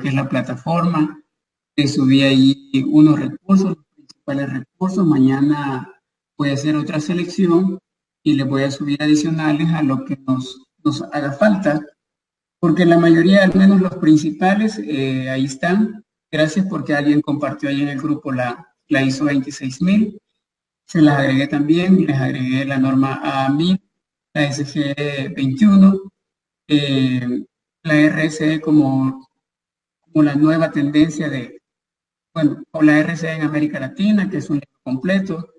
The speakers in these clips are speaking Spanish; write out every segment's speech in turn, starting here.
que es la plataforma. Le subí ahí unos recursos, los principales recursos. Mañana voy a hacer otra selección y le voy a subir adicionales a lo que nos haga falta, porque la mayoría, al menos los principales, ahí están. Gracias porque alguien compartió ahí en el grupo la ISO 26000. Se las agregué también, les agregué la norma A1000, la SG 21, la RSE como la nueva tendencia bueno, o la RSE en América Latina, que es un libro completo,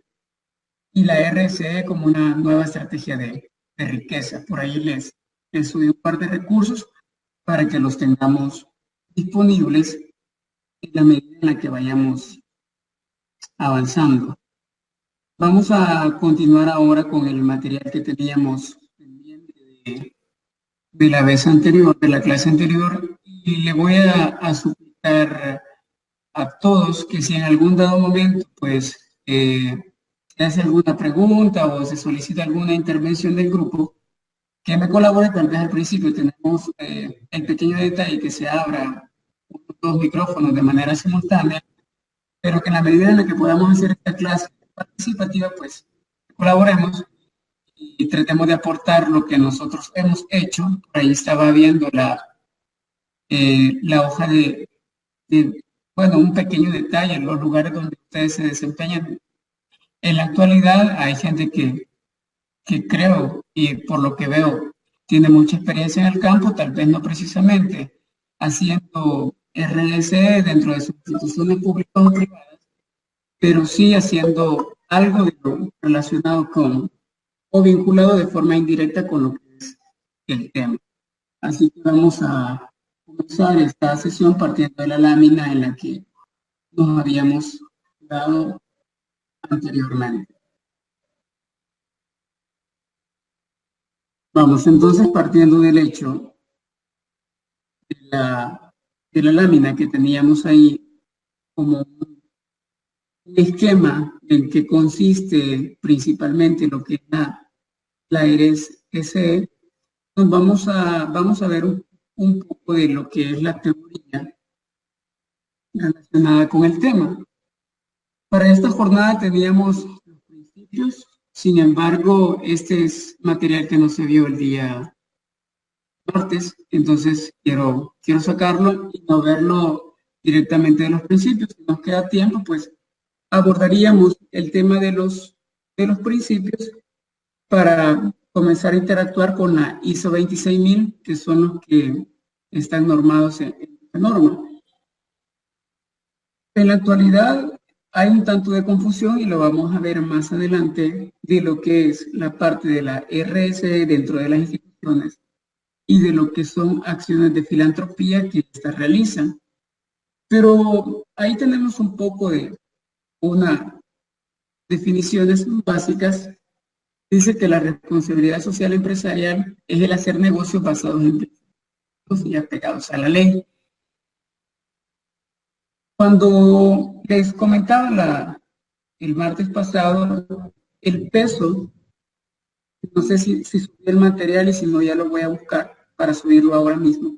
y la RSE como una nueva estrategia de riqueza. Por ahí les subí un par de recursos para que los tengamos disponibles en la medida en la que vayamos avanzando. Vamos a continuar ahora con el material que teníamos pendiente de la vez anterior, de la clase anterior, y le voy a suplicar a todos que si en algún dado momento, pues, se hace alguna pregunta o se solicita alguna intervención del grupo, que me colabore. Tal vez al principio tenemos el pequeño detalle que se abra dos micrófonos de manera simultánea, pero que en la medida en la que podamos hacer esta clase participativa, pues colaboremos y tratemos de aportar lo que nosotros hemos hecho. Por ahí estaba viendo la hoja bueno, un pequeño detalle, los lugares donde ustedes se desempeñan. En la actualidad hay gente que creo y por lo que veo tiene mucha experiencia en el campo, tal vez no precisamente haciendo RSE dentro de sus instituciones públicas o privadas, pero sí haciendo algo de lo relacionado con o vinculado de forma indirecta con lo que es el tema. Así que vamos a comenzar esta sesión partiendo de la lámina en la que nos habíamos dado anteriormente. Vamos entonces partiendo del hecho de la lámina que teníamos ahí como un esquema en que consiste principalmente lo que es la RSE. Nos vamos a ver un poco de lo que es la teoría relacionada con el tema. Para esta jornada teníamos los principios, sin embargo, este es material que no se vio el día martes, entonces quiero sacarlo y no verlo directamente de los principios. Si nos queda tiempo, pues abordaríamos el tema de los principios para comenzar a interactuar con la ISO 26000, que son los que están normados en esta norma. En la actualidad hay un tanto de confusión, y lo vamos a ver más adelante, de lo que es la parte de la RSE dentro de las instituciones y de lo que son acciones de filantropía que éstas realizan. Pero ahí tenemos un poco de unas definiciones básicas. Dice que la responsabilidad social empresarial es el hacer negocios basados en principios y apegados a la ley. Cuando les comentaba el martes pasado el peso, no sé si subí el material, y si no ya lo voy a buscar para subirlo ahora mismo,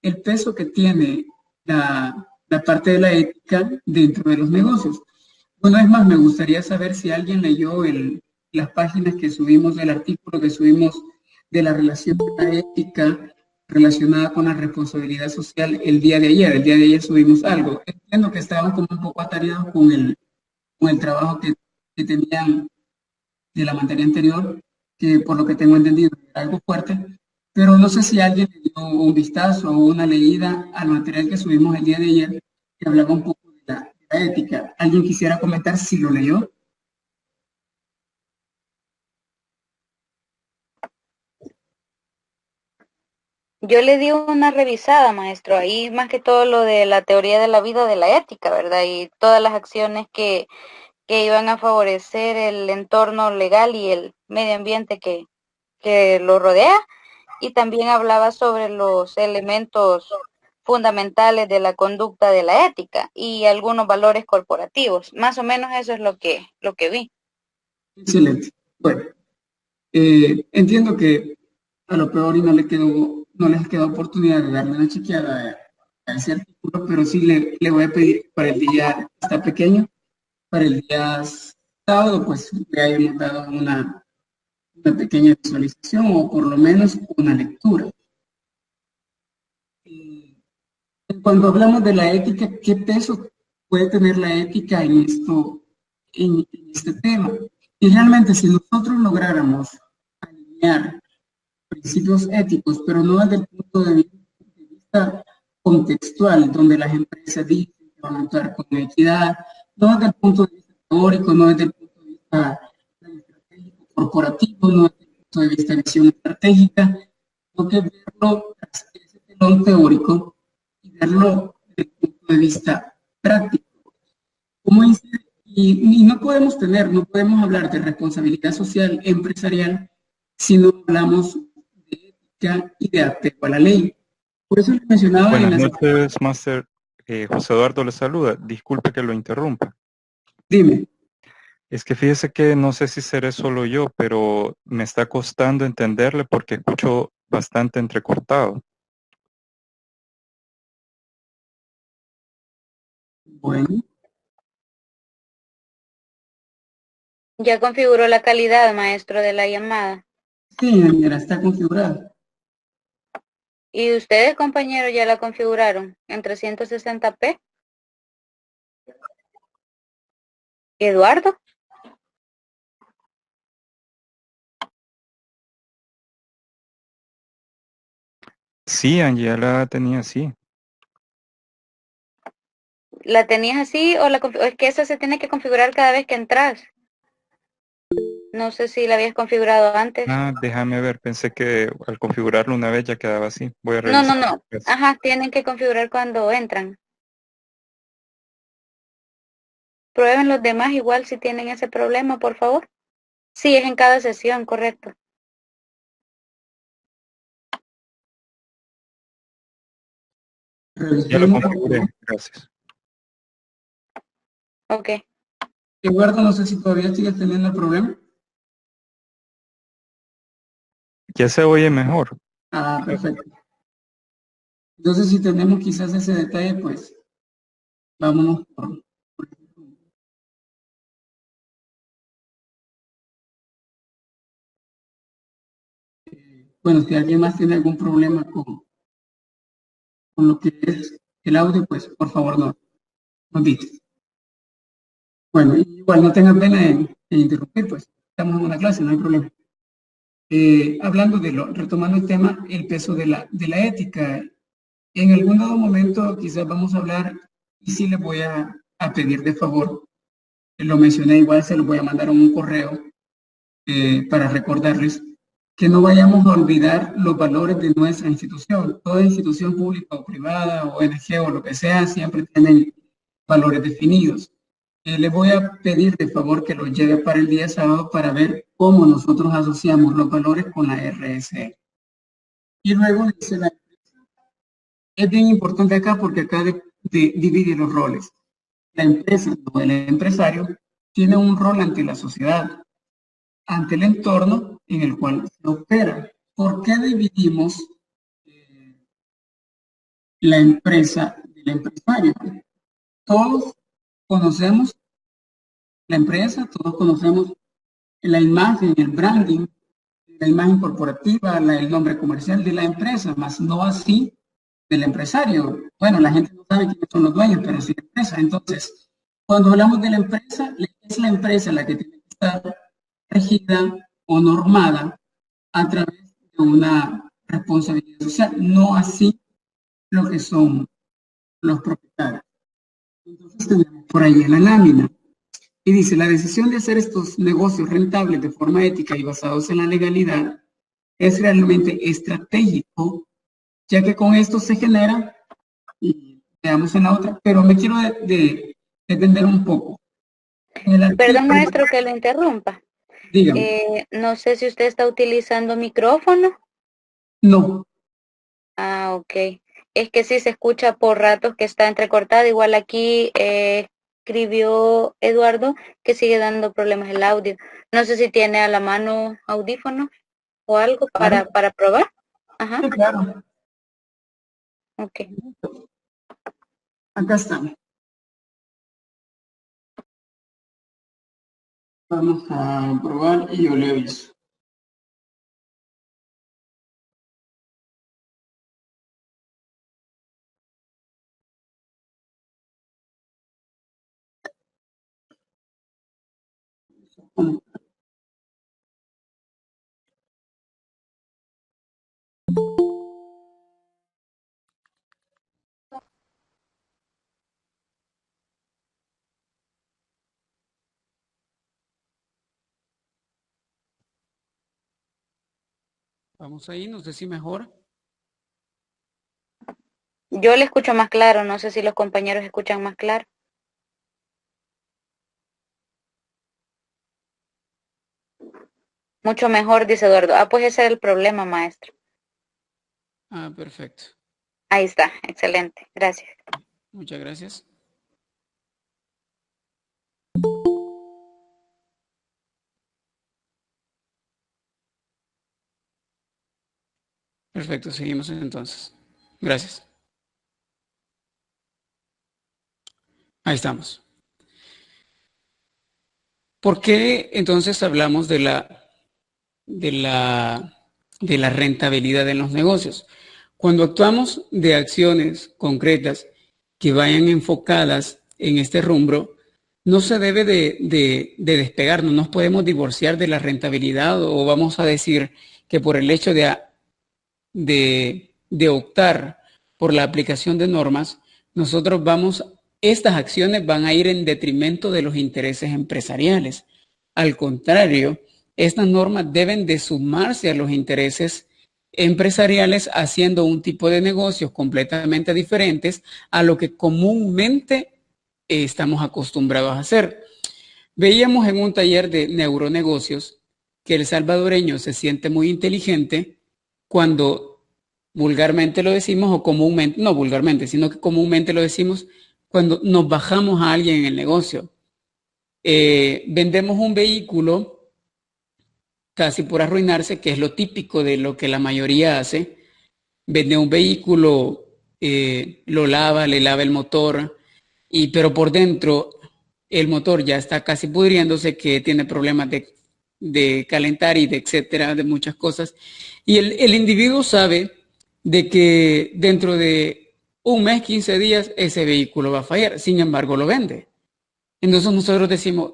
el peso que tiene la parte de la ética dentro de los negocios. Bueno, es más, me gustaría saber si alguien leyó las páginas que subimos del artículo que subimos de la relación de la ética relacionada con la responsabilidad social el día de ayer. El día de ayer subimos algo. Entiendo que estaban como un poco atareados con el trabajo que tenían de la materia anterior, que por lo que tengo entendido era algo fuerte, pero no sé si alguien le dio un vistazo o una leída al material que subimos el día de ayer, que hablaba un poco de la ética. ¿Alguien quisiera comentar si lo leyó? Yo le di una revisada, maestro, ahí más que todo lo de la teoría de la vida de la ética, ¿verdad? Y todas las acciones que iban a favorecer el entorno legal y el medio ambiente que lo rodea. Y también hablaba sobre los elementos fundamentales de la conducta de la ética y algunos valores corporativos. Más o menos eso es lo que vi. Excelente. Bueno, entiendo que a lo peor y no les quedó oportunidad de darle una chequeada ese artículo, pero sí le voy a pedir que para el día, está pequeño, para el día sábado, pues le hayamos dado una pequeña visualización o por lo menos una lectura. Cuando hablamos de la ética, ¿qué peso puede tener la ética en esto, en este tema? Y realmente si nosotros lográramos alinear principios éticos, pero no desde el punto de vista contextual, donde las empresas dicen que van a actuar con equidad, no desde el punto de vista teórico, no desde el punto de vista estratégico corporativo, no desde el punto de vista de visión estratégica, sino que verlo tras ese telón teórico y verlo desde el punto de vista práctico. ¿Cómo incide? Y no podemos no podemos hablar de responsabilidad social empresarial si no hablamos de ética y de apego a la ley. Por eso les mencionaba en Buenas las... noches, Máster. José Eduardo le saluda. Disculpe que lo interrumpa. Dime. Es que fíjese que no sé si seré solo yo, pero me está costando entenderle porque escucho bastante entrecortado. Bueno, Ya configuró la calidad, maestro, de la llamada. sí, señora, está configurada. ¿Y ustedes, compañeros, ya la configuraron en 360p? ¿Eduardo? Sí, Angie, ya la tenía así. ¿La tenías así o es que esa se tiene que configurar cada vez que entras? No sé si la habías configurado antes. Ah, déjame ver, pensé que al configurarlo una vez ya quedaba así. Voy a No, no, revisar. no. Gracias. Ajá, tienen que configurar cuando entran. Prueben los demás igual si tienen ese problema, por favor. Sí, es en cada sesión, correcto. Ya lo Revisemos. configuré, gracias. Ok. Eduardo, no sé si todavía sigues teniendo el problema. Ya se oye mejor. Ah, perfecto. Entonces, si tenemos quizás ese detalle, pues vámonos por ese punto. Bueno, si alguien más tiene algún problema con lo que es el audio, pues por favor nos dice. Bueno, igual no tengan pena en interrumpir, pues estamos en una clase, no hay problema. Hablando retomando el tema, el peso de la ética. En algún dado momento quizás vamos a hablar, y sí les voy a pedir de favor, lo mencioné igual, se lo voy a mandar un correo para recordarles que no vayamos a olvidar los valores de nuestra institución. Toda institución pública o privada, o ONG o lo que sea, siempre tienen valores definidos. Les voy a pedir de favor que los lleve para el día sábado para ver cómo nosotros asociamos los valores con la RSE. Y luego dice es bien importante acá porque acá divide los roles. La empresa o el empresario tiene un rol ante la sociedad, ante el entorno en el cual se opera. ¿Por qué dividimos eh, la empresa del empresario? Todos conocemos la empresa, todos conocemos la imagen, el branding, la imagen corporativa, el nombre comercial de la empresa, más no así del empresario. Bueno, la gente no sabe quiénes son los dueños, pero sí la empresa. Entonces, cuando hablamos de la empresa, es la empresa la que tiene que estar regida o normada a través de una responsabilidad social, no así lo que son los propietarios. Entonces tenemos por ahí en la lámina. Y dice, la decisión de hacer estos negocios rentables de forma ética y basados en la legalidad es realmente estratégico, ya que con esto se genera, y veamos en la otra, pero me quiero detener un poco. En el Perdón, artículo, maestro, que lo interrumpa. dígame, No sé si usted está utilizando micrófono. no, Ah, ok. Es que sí se escucha por ratos que está entrecortada. Igual aquí escribió Eduardo que sigue dando problemas el audio. No sé si tiene a la mano audífono o algo claro, para probar. Ajá, sí, claro. ok. Acá está. Vamos a probar y yo le aviso. Vamos ahí, no sé si mejor. Yo le escucho más claro, no sé si los compañeros escuchan más claro. Mucho mejor, dice Eduardo. Ah, pues ese es el problema, maestro. Ah, perfecto. Ahí está, excelente, gracias. Muchas gracias. Perfecto, seguimos entonces. Gracias. Ahí estamos. ¿Por qué entonces hablamos de la rentabilidad en los negocios? Cuando actuamos de acciones concretas que vayan enfocadas en este rumbo, no se debe de despegar, no nos podemos divorciar de la rentabilidad o vamos a decir que por el hecho de optar por la aplicación de normas, estas acciones van a ir en detrimento de los intereses empresariales. Al contrario, estas normas deben de sumarse a los intereses empresariales haciendo un tipo de negocios completamente diferentes a lo que comúnmente estamos acostumbrados a hacer. Veíamos en un taller de neuronegocios que el salvadoreño se siente muy inteligente cuando vulgarmente lo decimos o comúnmente, no vulgarmente, sino que comúnmente lo decimos cuando nos bajamos a alguien en el negocio. Vendemos un vehículo casi por arruinarse, que es lo típico de lo que la mayoría hace. Vende un vehículo, lo lava, le lava el motor, pero por dentro el motor ya está casi pudriéndose, que tiene problemas de calentar y de etcétera, de muchas cosas. Y el individuo sabe de que dentro de un mes, 15 días, ese vehículo va a fallar. Sin embargo, lo vende. Entonces nosotros decimos,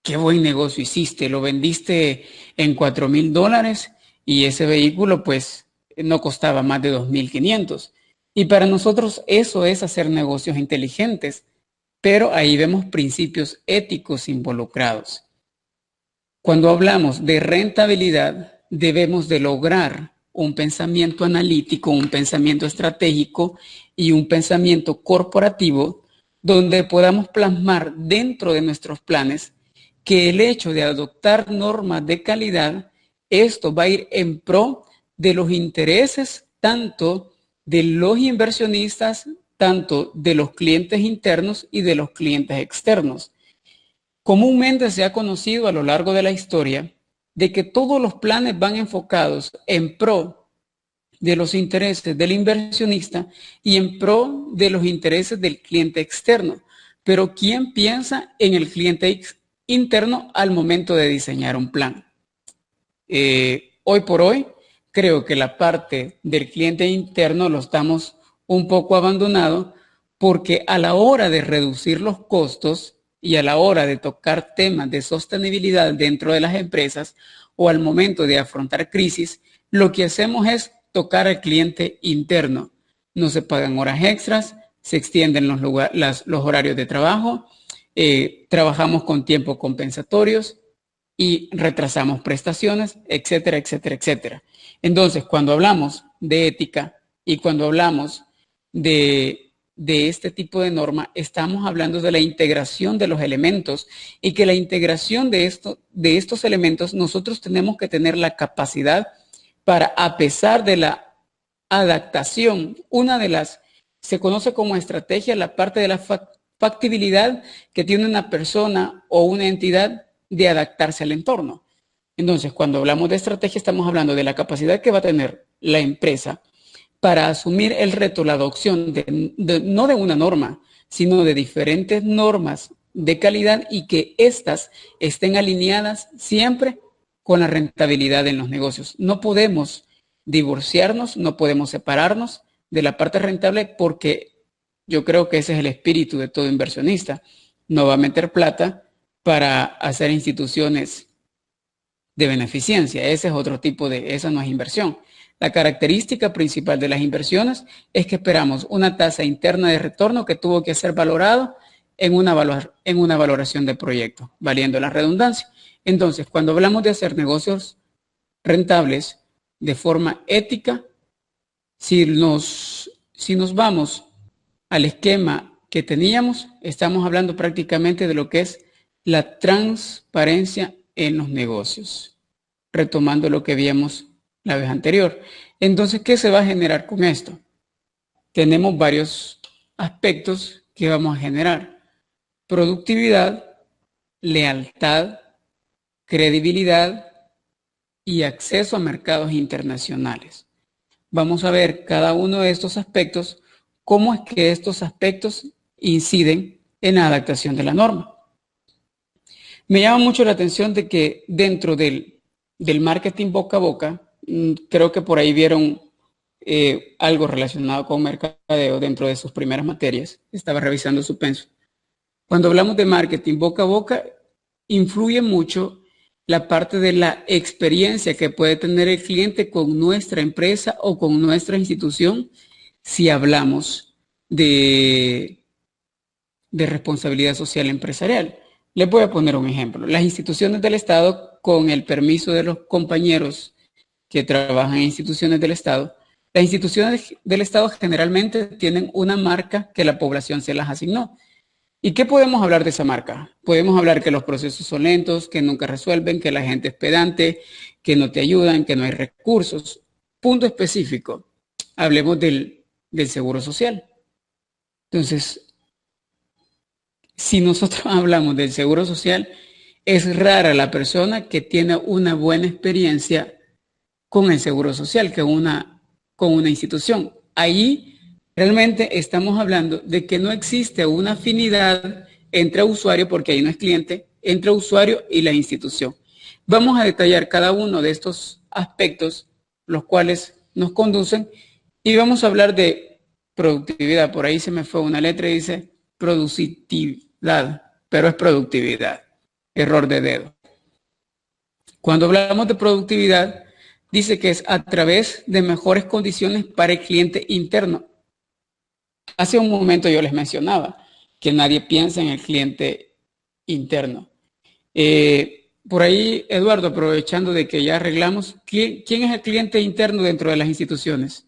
qué buen negocio hiciste, lo vendiste en $4,000 y ese vehículo pues no costaba más de 2,500. Y para nosotros eso es hacer negocios inteligentes, pero ahí vemos principios éticos involucrados. Cuando hablamos de rentabilidad, debemos de lograr un pensamiento analítico, un pensamiento estratégico y un pensamiento corporativo donde podamos plasmar dentro de nuestros planes que el hecho de adoptar normas de calidad, esto va a ir en pro de los intereses tanto de los inversionistas, tanto de los clientes internos y de los clientes externos. Comúnmente se ha conocido a lo largo de la historia de que todos los planes van enfocados en pro de los intereses del inversionista y en pro de los intereses del cliente externo. Pero ¿quién piensa en el cliente interno al momento de diseñar un plan? Hoy por hoy, creo que la parte del cliente interno lo estamos un poco abandonado porque a la hora de reducir los costos y a la hora de tocar temas de sostenibilidad dentro de las empresas o al momento de afrontar crisis, lo que hacemos es tocar al cliente interno. No se pagan horas extras, se extienden los horarios de trabajo, trabajamos con tiempos compensatorios y retrasamos prestaciones, etcétera, etcétera, etcétera. Entonces, cuando hablamos de ética y cuando hablamos de este tipo de norma, estamos hablando de la integración de los elementos y que la integración de estos elementos nosotros tenemos que tener la capacidad para, a pesar de la adaptación, se conoce como estrategia la parte de la factibilidad que tiene una persona o una entidad de adaptarse al entorno. Entonces, cuando hablamos de estrategia, estamos hablando de la capacidad que va a tener la empresa para asumir el reto, la adopción no de una norma, sino de diferentes normas de calidad y que éstas estén alineadas siempre con la rentabilidad en los negocios. No podemos divorciarnos, no podemos separarnos de la parte rentable porque yo creo que ese es el espíritu de todo inversionista. No va a meter plata para hacer instituciones de beneficencia. Ese es otro tipo esa no es inversión. La característica principal de las inversiones es que esperamos una tasa interna de retorno que tuvo que ser valorado en una valoración de proyecto, valiendo la redundancia. Entonces, cuando hablamos de hacer negocios rentables de forma ética, si nos vamos al esquema que teníamos, estamos hablando prácticamente de lo que es la transparencia en los negocios, retomando lo que vimos la vez anterior. Entonces, ¿qué se va a generar con esto? Tenemos varios aspectos que vamos a generar: productividad, lealtad, credibilidad y acceso a mercados internacionales. Vamos a ver cada uno de estos aspectos, cómo es que estos aspectos inciden en la adaptación de la norma. Me llama mucho la atención de que dentro del marketing boca a boca, creo que por ahí vieron algo relacionado con mercadeo dentro de sus primeras materias. Estaba revisando su penso. Cuando hablamos de marketing boca a boca, influye mucho la parte de la experiencia que puede tener el cliente con nuestra empresa o con nuestra institución si hablamos de responsabilidad social empresarial. Les voy a poner un ejemplo. Las instituciones del Estado, con el permiso de los compañeros que trabajan en instituciones del Estado, las instituciones del Estado generalmente tienen una marca que la población se las asignó. ¿Y qué podemos hablar de esa marca? Podemos hablar que los procesos son lentos, que nunca resuelven, que la gente es pedante, que no te ayudan, que no hay recursos. Punto específico. Hablemos del seguro social. Entonces, si nosotros hablamos del seguro social, es rara la persona que tiene una buena experiencia con el seguro social, con una institución. Ahí realmente estamos hablando de que no existe una afinidad entre usuario, porque ahí no es cliente, entre usuario y la institución. Vamos a detallar cada uno de estos aspectos, los cuales nos conducen, y vamos a hablar de productividad. Por ahí se me fue una letra y dice productividad, pero es productividad. Error de dedo. Cuando hablamos de productividad, dice que es a través de mejores condiciones para el cliente interno. Hace un momento yo les mencionaba que nadie piensa en el cliente interno. Por ahí, Eduardo, aprovechando de que ya arreglamos, ¿quién es el cliente interno dentro de las instituciones?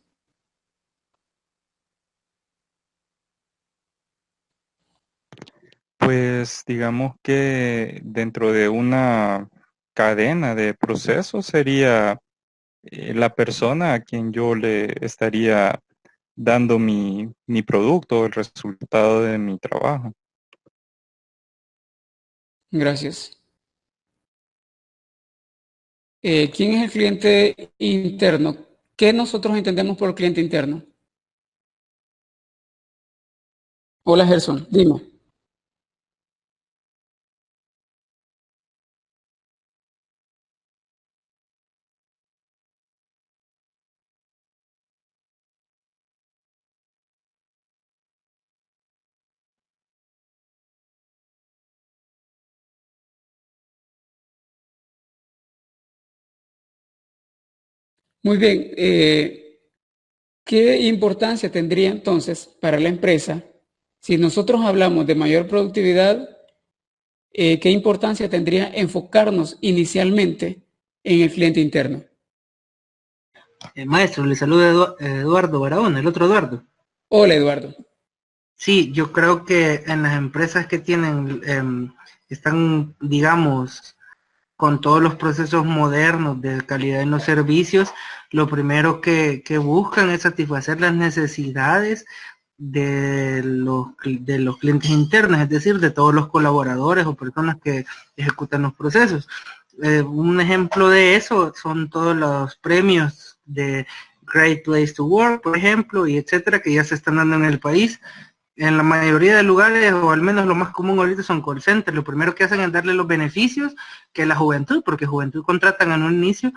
Pues digamos que dentro de una cadena de procesos sería la persona a quien yo le estaría dando mi producto, el resultado de mi trabajo. Gracias. ¿Quién es el cliente interno? ¿Qué nosotros entendemos por cliente interno? Hola, Gerson, dime. Muy bien. ¿Qué importancia tendría entonces para la empresa si nosotros hablamos de mayor productividad? ¿Qué importancia tendría enfocarnos inicialmente en el cliente interno? Maestro, le saluda Eduardo Barahona, el otro Eduardo. Hola, Eduardo. Sí, yo creo que en las empresas que tienen, están, digamos, con todos los procesos modernos de calidad en los servicios, lo primero que buscan es satisfacer las necesidades de los clientes internos, es decir, de todos los colaboradores o personas que ejecutan los procesos. Un ejemplo de eso son todos los premios de Great Place to Work, por ejemplo, y etcétera, que ya se están dando en el país. en la mayoría de lugares, o al menos lo más común ahorita, son call centers. Lo primero que hacen es darle los beneficios que la juventud, porque juventud contratan en un inicio,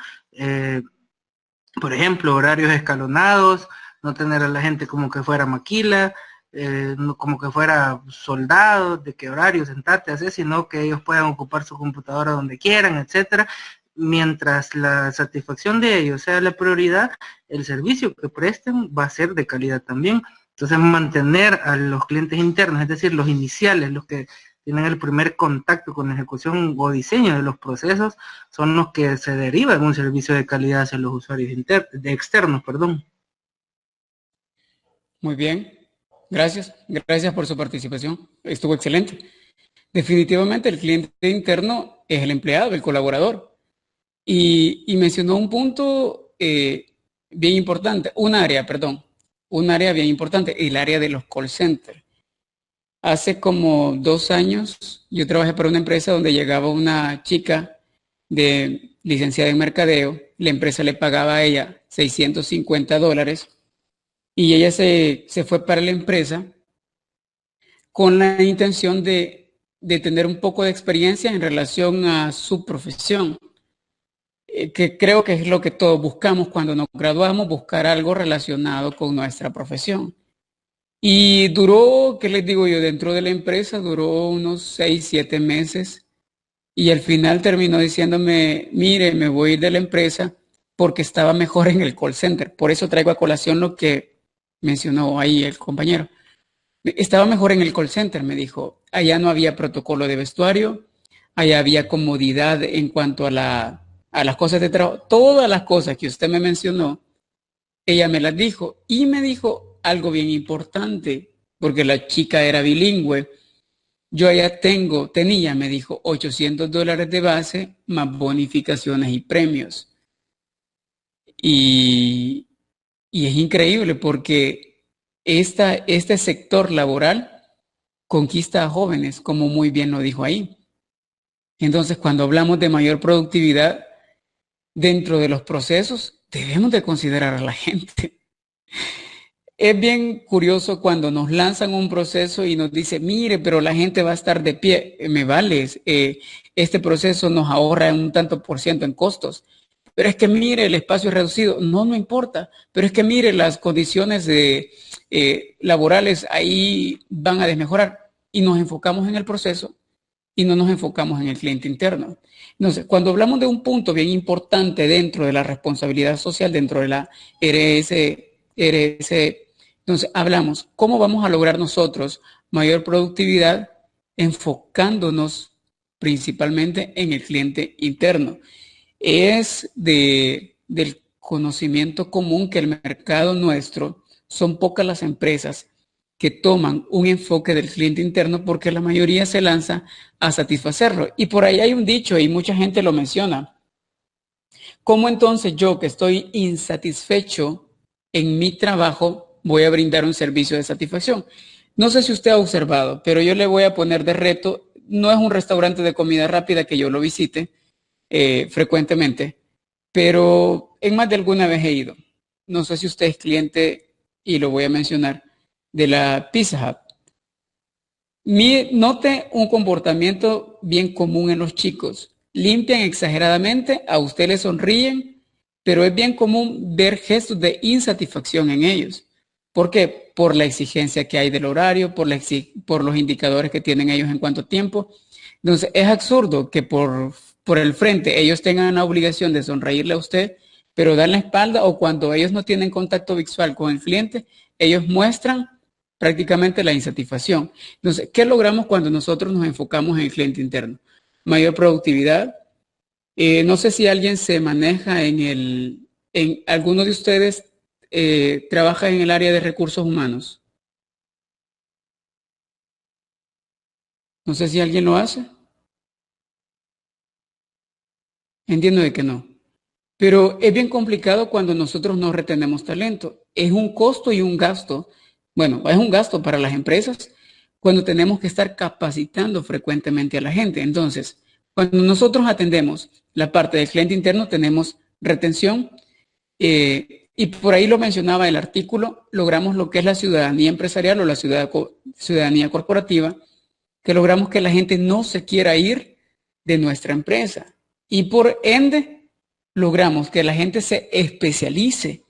por ejemplo, horarios escalonados, no tener a la gente como que fuera maquila, no como que fuera soldado, de qué horario sentarte, así, sino que ellos puedan ocupar su computadora donde quieran, etcétera. Mientras la satisfacción de ellos sea la prioridad, el servicio que presten va a ser de calidad también. Entonces, mantener a los clientes internos, es decir, los iniciales, los que tienen el primer contacto con la ejecución o diseño de los procesos, son los que se derivan un servicio de calidad hacia los usuarios externos, perdón. Muy bien, gracias por su participación, estuvo excelente. Definitivamente el cliente interno es el empleado, el colaborador, y mencionó un punto bien importante, un área bien importante, el área de los call centers. Hace como 2 años yo trabajé para una empresa donde llegaba una chica de licenciada en mercadeo, la empresa le pagaba a ella $650 y ella se fue para la empresa con la intención de tener un poco de experiencia en relación a su profesión, que creo que es lo que todos buscamos cuando nos graduamos, buscar algo relacionado con nuestra profesión. Y duró, ¿qué les digo yo? Dentro de la empresa duró unos 6, 7 meses y al final terminó diciéndome, mire, me voy a ir de la empresa porque estaba mejor en el call center. Por eso traigo a colación lo que mencionó ahí el compañero. Estaba mejor en el call center, me dijo. Allá no había protocolo de vestuario, allá había comodidad en cuanto a las cosas de trabajo. Todas las cosas que usted me mencionó, ella me las dijo y me dijo algo bien importante, porque la chica era bilingüe. Yo allá tenía, me dijo, $800 de base más bonificaciones y premios. Y es increíble porque este sector laboral conquista a jóvenes, como muy bien lo dijo ahí. Entonces, cuando hablamos de mayor productividad dentro de los procesos, debemos de considerar a la gente. Es bien curioso cuando nos lanzan un proceso y nos dice, mire, pero la gente va a estar de pie. Me vale, este proceso nos ahorra un tanto por ciento en costos. Pero es que mire, el espacio es reducido. No importa. Pero es que mire, las condiciones laborales ahí van a desmejorar. Y nos enfocamos en el proceso y no nos enfocamos en el cliente interno. Entonces, cuando hablamos de un punto bien importante dentro de la responsabilidad social, dentro de la RS, entonces hablamos, ¿cómo vamos a lograr nosotros mayor productividad enfocándonos principalmente en el cliente interno? Es del conocimiento común que el mercado nuestro, son pocas las empresas que toman un enfoque del cliente interno porque la mayoría se lanza a satisfacerlo. Y por ahí hay un dicho y mucha gente lo menciona. ¿Cómo entonces yo, que estoy insatisfecho en mi trabajo, voy a brindar un servicio de satisfacción? No sé si usted ha observado, pero yo le voy a poner de reto, no es un restaurante de comida rápida que yo lo visite frecuentemente, pero en más de alguna vez he ido. No sé si usted es cliente, y lo voy a mencionar, de la Pizza Hut. Note un comportamiento bien común en los chicos. Limpian exageradamente, a usted le sonríen, pero es bien común ver gestos de insatisfacción en ellos. ¿Por qué? Por la exigencia que hay del horario, por los indicadores que tienen ellos en cuanto a tiempo. Entonces, es absurdo que por el frente ellos tengan la obligación de sonreírle a usted, pero dar la espalda, o cuando ellos no tienen contacto visual con el cliente, ellos muestran prácticamente la insatisfacción. Entonces, ¿qué logramos cuando nosotros nos enfocamos en el cliente interno? Mayor productividad. No sé si alguien se maneja en alguno de ustedes trabaja en el área de recursos humanos. No sé si alguien lo hace. Entiendo de que no. Pero es bien complicado cuando nosotros no retenemos talento. Es un costo y un gasto. Bueno, es un gasto para las empresas cuando tenemos que estar capacitando frecuentemente a la gente. Entonces, cuando nosotros atendemos la parte del cliente interno, tenemos retención, Y por ahí lo mencionaba el artículo, logramos lo que es la ciudadanía empresarial o la ciudadanía corporativa, que logramos que la gente no se quiera ir de nuestra empresa. Y por ende, logramos que la gente se especialice.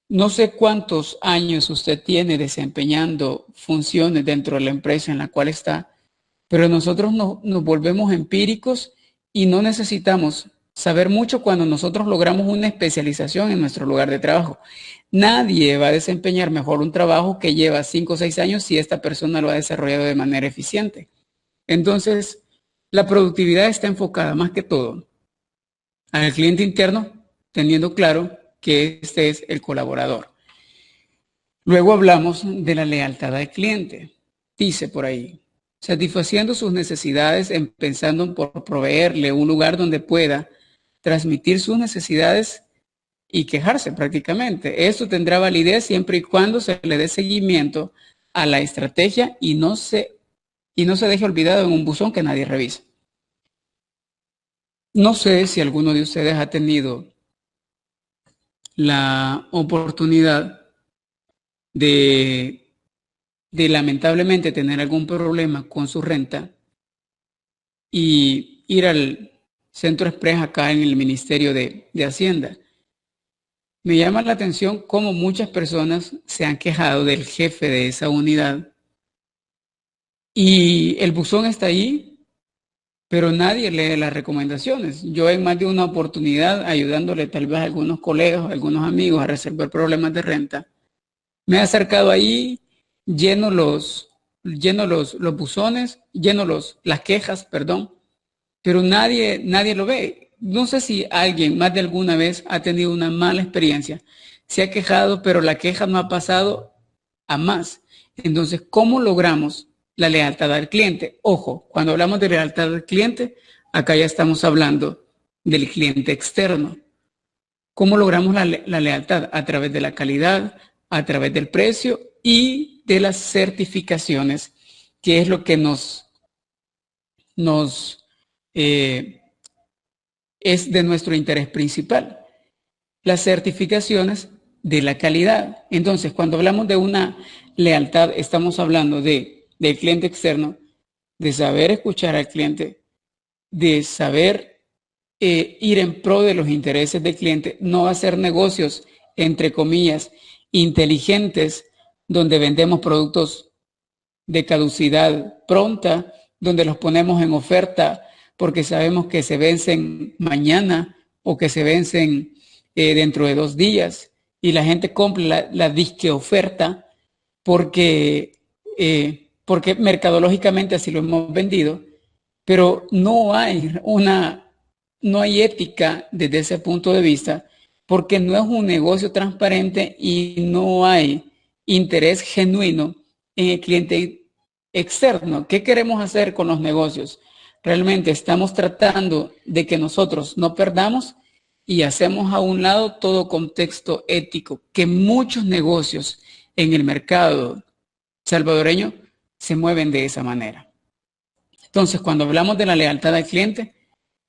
No sé cuántos años usted tiene desempeñando funciones dentro de la empresa en la cual está, pero nosotros nos volvemos empíricos y no necesitamos saber mucho cuando nosotros logramos una especialización en nuestro lugar de trabajo. Nadie va a desempeñar mejor un trabajo que lleva 5 o 6 años si esta persona lo ha desarrollado de manera eficiente. Entonces, la productividad está enfocada más que todo al cliente interno, teniendo claro que este es el colaborador. Luego hablamos de la lealtad al cliente. Dice por ahí, satisfaciendo sus necesidades, pensando por proveerle un lugar donde pueda transmitir sus necesidades y quejarse prácticamente. Esto tendrá validez siempre y cuando se le dé seguimiento a la estrategia y no se deje olvidado en un buzón que nadie revisa. No sé si alguno de ustedes ha tenido la oportunidad de lamentablemente tener algún problema con su renta y ir al Centro Express acá en el Ministerio de Hacienda. Me llama la atención cómo muchas personas se han quejado del jefe de esa unidad y el buzón está ahí, pero nadie lee las recomendaciones. Yo en más de una oportunidad, ayudándole tal vez a algunos colegas, a algunos amigos a resolver problemas de renta, me he acercado ahí, lleno los buzones, lleno las quejas, perdón, pero nadie lo ve. No sé si alguien más de alguna vez ha tenido una mala experiencia, se ha quejado, pero la queja no ha pasado a más. Entonces, ¿cómo logramos la lealtad al cliente? Ojo, cuando hablamos de lealtad al cliente, acá ya estamos hablando del cliente externo. ¿Cómo logramos la lealtad? A través de la calidad, a través del precio y de las certificaciones, que es lo que es de nuestro interés principal. Las certificaciones de la calidad. Entonces, cuando hablamos de una lealtad, estamos hablando del cliente externo, de saber escuchar al cliente, de saber ir en pro de los intereses del cliente, no hacer negocios, entre comillas, inteligentes, donde vendemos productos de caducidad pronta, donde los ponemos en oferta porque sabemos que se vencen mañana o que se vencen dentro de 2 días y la gente compra la disque oferta porque mercadológicamente así lo hemos vendido, pero no hay ética desde ese punto de vista porque no es un negocio transparente y no hay interés genuino en el cliente externo. ¿Qué queremos hacer con los negocios? Realmente estamos tratando de que nosotros no perdamos y hacemos a un lado todo contexto ético, que muchos negocios en el mercado salvadoreño se mueven de esa manera. Entonces, cuando hablamos de la lealtad al cliente,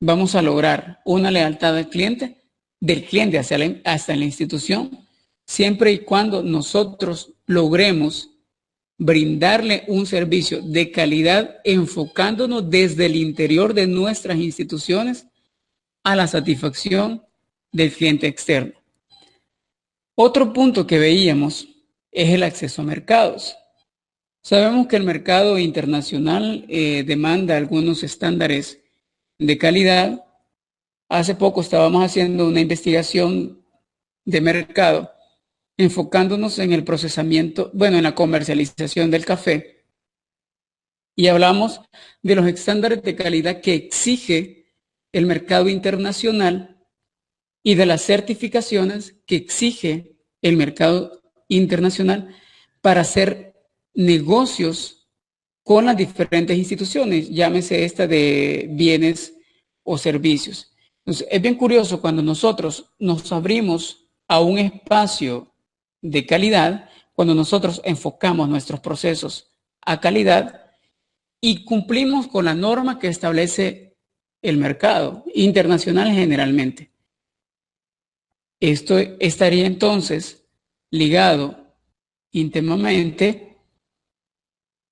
vamos a lograr una lealtad al cliente, del cliente hasta la institución, siempre y cuando nosotros logremos brindarle un servicio de calidad enfocándonos desde el interior de nuestras instituciones a la satisfacción del cliente externo. Otro punto que veíamos es el acceso a mercados. Sabemos que el mercado internacional demanda algunos estándares de calidad. Hace poco estábamos haciendo una investigación de mercado enfocándonos en el procesamiento, en la comercialización del café. Y hablamos de los estándares de calidad que exige el mercado internacional y de las certificaciones que exige el mercado internacional para hacer negocios con las diferentes instituciones, llámese esta de bienes o servicios. Entonces, es bien curioso cuando nosotros nos abrimos a un espacio de calidad, cuando nosotros enfocamos nuestros procesos a calidad y cumplimos con la norma que establece el mercado internacional generalmente. Esto estaría entonces ligado íntimamente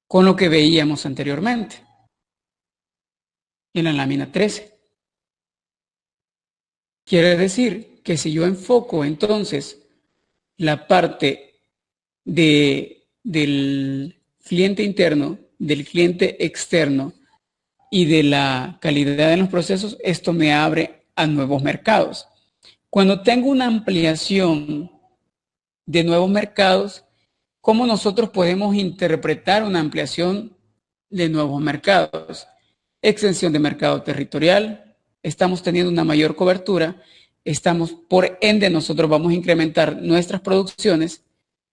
con lo que veíamos anteriormente en la lámina 13. Quiere decir que si yo enfoco entonces la parte del cliente interno, del cliente externo y de la calidad en los procesos, esto me abre a nuevos mercados. Cuando tengo una ampliación de nuevos mercados, ¿cómo nosotros podemos interpretar una ampliación de nuevos mercados? Extensión de mercado territorial, estamos teniendo una mayor cobertura, por ende nosotros vamos a incrementar nuestras producciones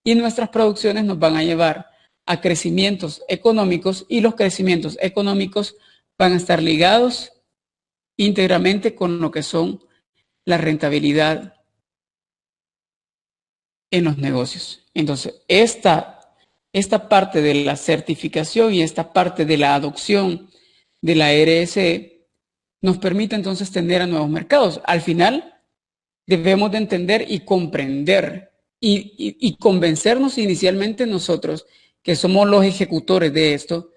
y nuestras producciones nos van a llevar a crecimientos económicos y los crecimientos económicos van a estar ligados íntegramente con lo que son la rentabilidad en los negocios. Entonces, esta parte de la certificación y esta parte de la adopción de la RSE nos permite entonces tener a nuevos mercados. Al final, debemos de entender y comprender y convencernos inicialmente nosotros, que somos los ejecutores de esto,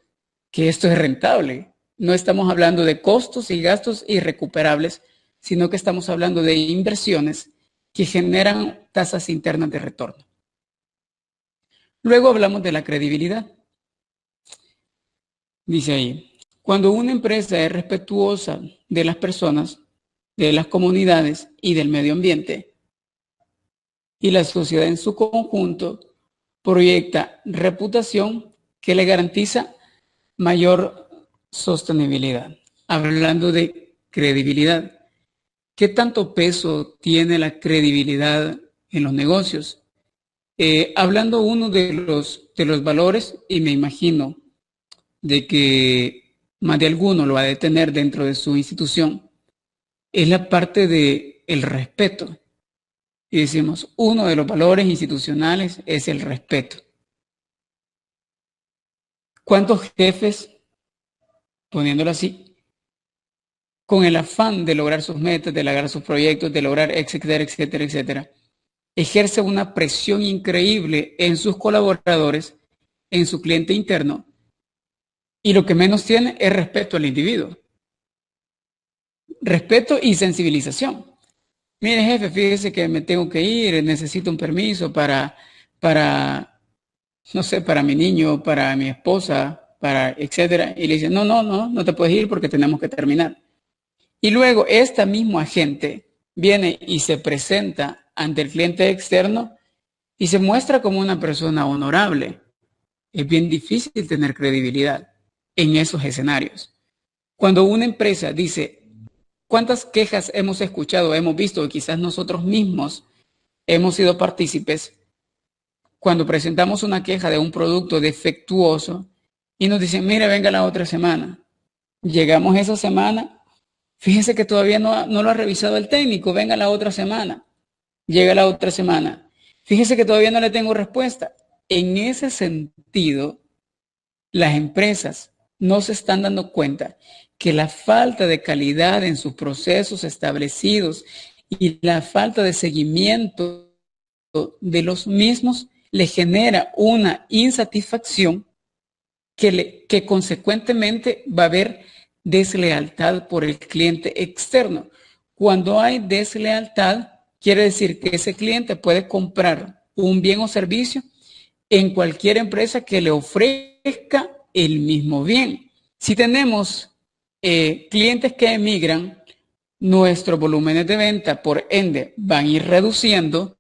que esto es rentable. No estamos hablando de costos y gastos irrecuperables, sino que estamos hablando de inversiones que generan tasas internas de retorno. Luego hablamos de la credibilidad. Dice ahí, cuando una empresa es respetuosa de las personas, de las comunidades y del medio ambiente, y la sociedad en su conjunto proyecta reputación que le garantiza mayor sostenibilidad. Hablando de credibilidad, ¿qué tanto peso tiene la credibilidad en los negocios? Hablando uno de los valores, y me imagino de que más de alguno lo ha de tener dentro de su institución, es la parte del respeto. Y decimos, uno de los valores institucionales es el respeto. ¿Cuántos jefes, poniéndolo así, con el afán de lograr sus metas, de lograr sus proyectos, de lograr etcétera, etcétera, etcétera, ejerce una presión increíble en sus colaboradores, en su cliente interno, y lo que menos tiene es respeto al individuo? Respeto y sensibilización. Mire, jefe, fíjese que me tengo que ir, necesito un permiso para, no sé, para mi niño, para mi esposa, para etcétera. Y le dice, no te puedes ir porque tenemos que terminar. Y luego esta misma agente viene y se presenta ante el cliente externo y se muestra como una persona honorable. Es bien difícil tener credibilidad en esos escenarios. Cuando una empresa dice, ¿cuántas quejas hemos escuchado, hemos visto, y quizás nosotros mismos hemos sido partícipes cuando presentamos una queja de un producto defectuoso y nos dicen, mire, venga la otra semana? Llegamos esa semana, fíjese que todavía no lo ha revisado el técnico, venga la otra semana. Llega la otra semana, fíjese que todavía no le tengo respuesta. En ese sentido, las empresas no se están dando cuenta que la falta de calidad en sus procesos establecidos y la falta de seguimiento de los mismos le genera una insatisfacción que consecuentemente va a haber deslealtad por el cliente externo. Cuando hay deslealtad, quiere decir que ese cliente puede comprar un bien o servicio en cualquier empresa que le ofrezca el mismo bien. Si tenemos clientes que emigran, nuestros volúmenes de venta, por ende, van a ir reduciendo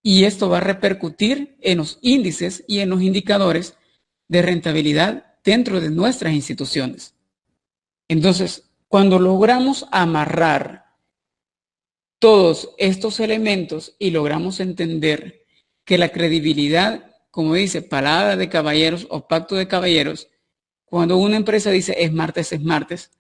y esto va a repercutir en los índices y en los indicadores de rentabilidad dentro de nuestras instituciones. Entonces, cuando logramos amarrar todos estos elementos y logramos entender que la credibilidad, como dice, palabra de caballeros o pacto de caballeros, cuando una empresa dice es martes,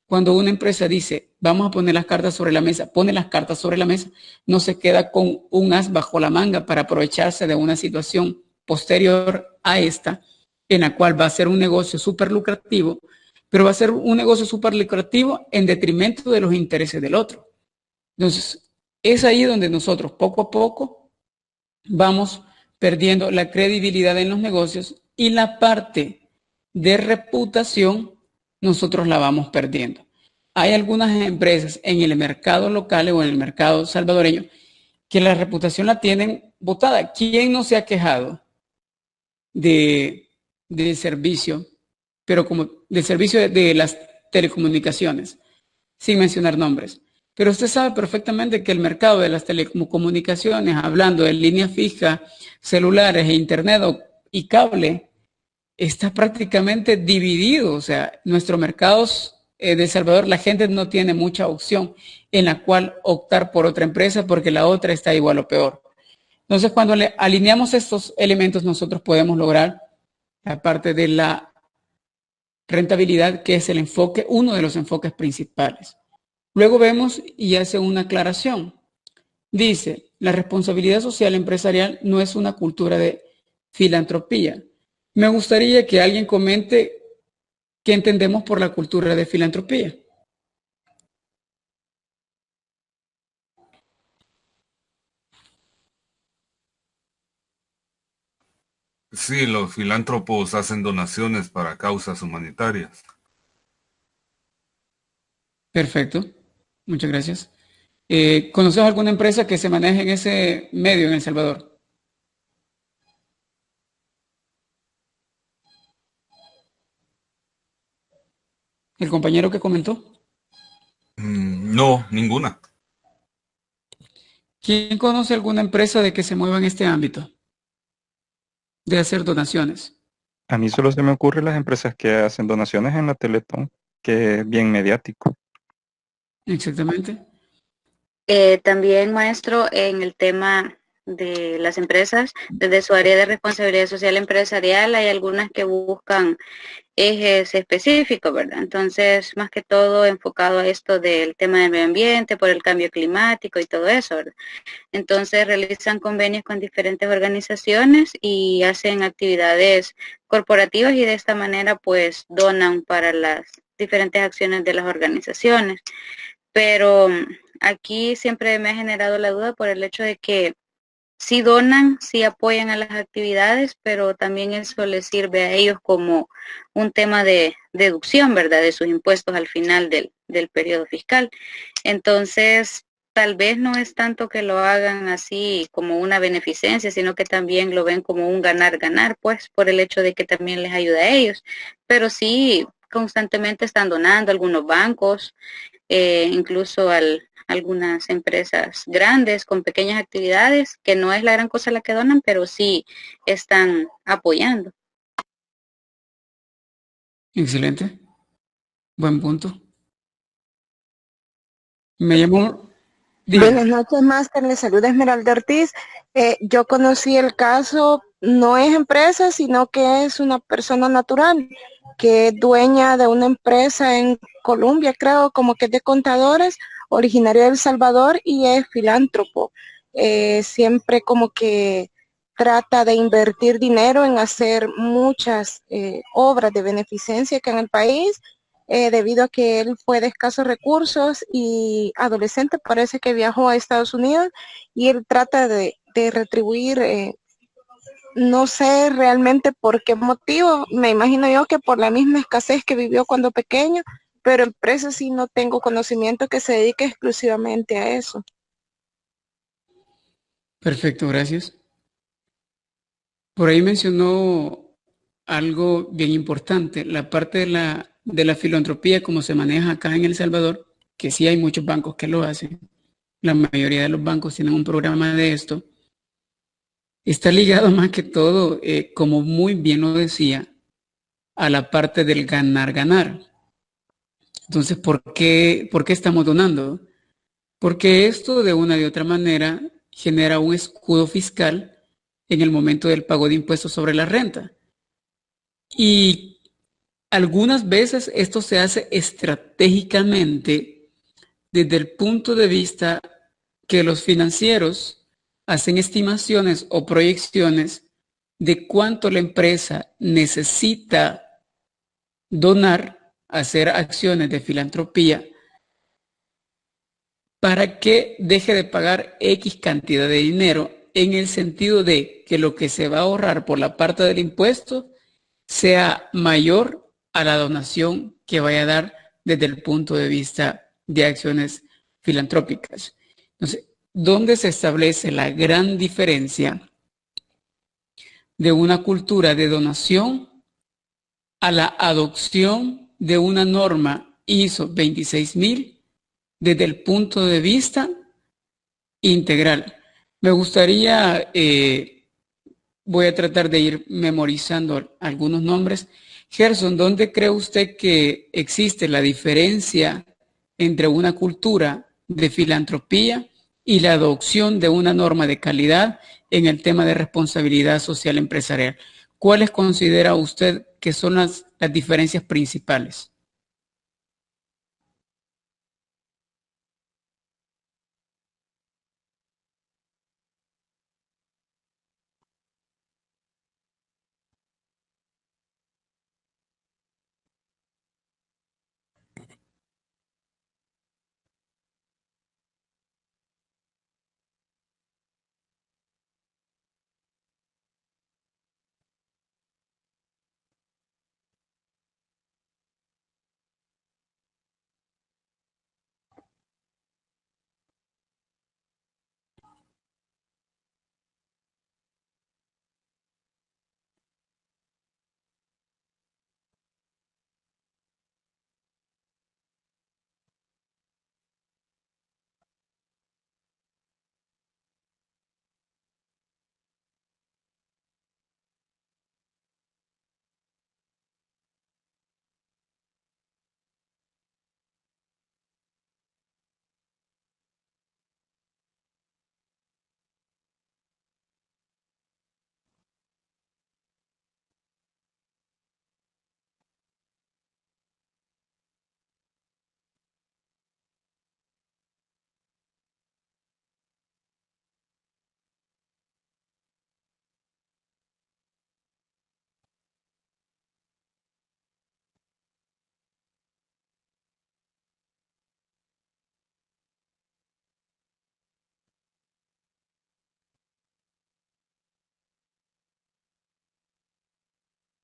cuando una empresa dice vamos a poner las cartas sobre la mesa, pone las cartas sobre la mesa, no se queda con un as bajo la manga para aprovecharse de una situación posterior a esta, en la cual va a ser un negocio súper lucrativo, pero va a ser un negocio súper lucrativo en detrimento de los intereses del otro. Entonces, Es ahí donde nosotros poco a poco vamos perdiendo la credibilidad en los negocios y la parte de reputación nosotros la vamos perdiendo. Hay algunas empresas en el mercado local o en el mercado salvadoreño que la reputación la tienen botada. ¿Quién no se ha quejado de servicio, pero como del servicio de las telecomunicaciones, sin mencionar nombres? Pero usted sabe perfectamente que el mercado de las telecomunicaciones, hablando de línea fija, celulares e internet y cable, está prácticamente dividido. O sea, nuestros mercados de El Salvador, la gente no tiene mucha opción en la cual optar por otra empresa porque la otra está igual o peor. Entonces, cuando alineamos estos elementos, nosotros podemos lograr la parte de la rentabilidad, que es el enfoque, uno de los enfoques principales. Luego vemos y hace una aclaración. Dice, la responsabilidad social empresarial no es una cultura de filantropía. Me gustaría que alguien comente qué entendemos por la cultura de filantropía. Sí, los filántropos hacen donaciones para causas humanitarias. Perfecto, muchas gracias. ¿Conoces alguna empresa que se maneje en ese medio en El Salvador? ¿El compañero que comentó? No, ninguna. ¿Quién conoce alguna empresa de que se mueva en este ámbito de hacer donaciones? A mí solo se me ocurren las empresas que hacen donaciones en la Teletón, que es bien mediático. Exactamente. También, maestro, en el tema de las empresas, desde su área de responsabilidad social empresarial, hay algunas que buscan ejes específicos, ¿verdad? Entonces, más que todo enfocado a esto del tema del medio ambiente, por el cambio climático y todo eso, ¿verdad? Entonces, realizan convenios con diferentes organizaciones y hacen actividades corporativas y de esta manera, pues, donan para las diferentes acciones de las organizaciones. Pero aquí siempre me ha generado la duda por el hecho de que sí donan, sí apoyan a las actividades, pero también eso les sirve a ellos como un tema de deducción, ¿verdad? De sus impuestos al final del periodo fiscal. Entonces, tal vez no es tanto que lo hagan así como una beneficencia, sino que también lo ven como un ganar-ganar, pues, por el hecho de que también les ayuda a ellos. Pero sí, constantemente están donando algunos bancos, incluso algunas empresas grandes con pequeñas actividades, que no es la gran cosa la que donan, pero sí están apoyando. Excelente. Buen punto. Me llamó... Buenas noches, Máster. Le saluda Esmeralda Ortiz. Yo conocí el caso, no es empresa, sino que es una persona natural, que es dueña de una empresa en Colombia, creo, como que es de contadores, originario de El Salvador y es filántropo. Siempre como que trata de invertir dinero en hacer muchas obras de beneficencia acá en el país, debido a que él fue de escasos recursos y adolescente, parece que viajó a Estados Unidos y él trata de retribuir, no sé realmente por qué motivo, me imagino yo que por la misma escasez que vivió cuando pequeño, pero empresas sí no tengo conocimiento que se dedique exclusivamente a eso. Perfecto, gracias. Por ahí mencionó algo bien importante, la parte de la filantropía, como se maneja acá en El Salvador, que sí hay muchos bancos que lo hacen. La mayoría de los bancos tienen un programa de esto. Está ligado más que todo, como muy bien lo decía, a la parte del ganar-ganar. Entonces, ¿por qué estamos donando? Porque esto de una u otra manera genera un escudo fiscal en el momento del pago de impuestos sobre la renta. Y algunas veces esto se hace estratégicamente desde el punto de vista que los financieros hacen estimaciones o proyecciones de cuánto la empresa necesita donar, hacer acciones de filantropía para que deje de pagar X cantidad de dinero, en el sentido de que lo que se va a ahorrar por la parte del impuesto sea mayor a la donación que vaya a dar desde el punto de vista de acciones filantrópicas. Entonces, ¿dónde se establece la gran diferencia de una cultura de donación a la adopción de una norma ISO 26000 desde el punto de vista integral? Me gustaría, voy a tratar de ir memorizando algunos nombres. Gerson, ¿dónde cree usted que existe la diferencia entre una cultura de filantropía y la adopción de una norma de calidad en el tema de responsabilidad social empresarial? ¿Cuáles considera usted que son las diferencias principales?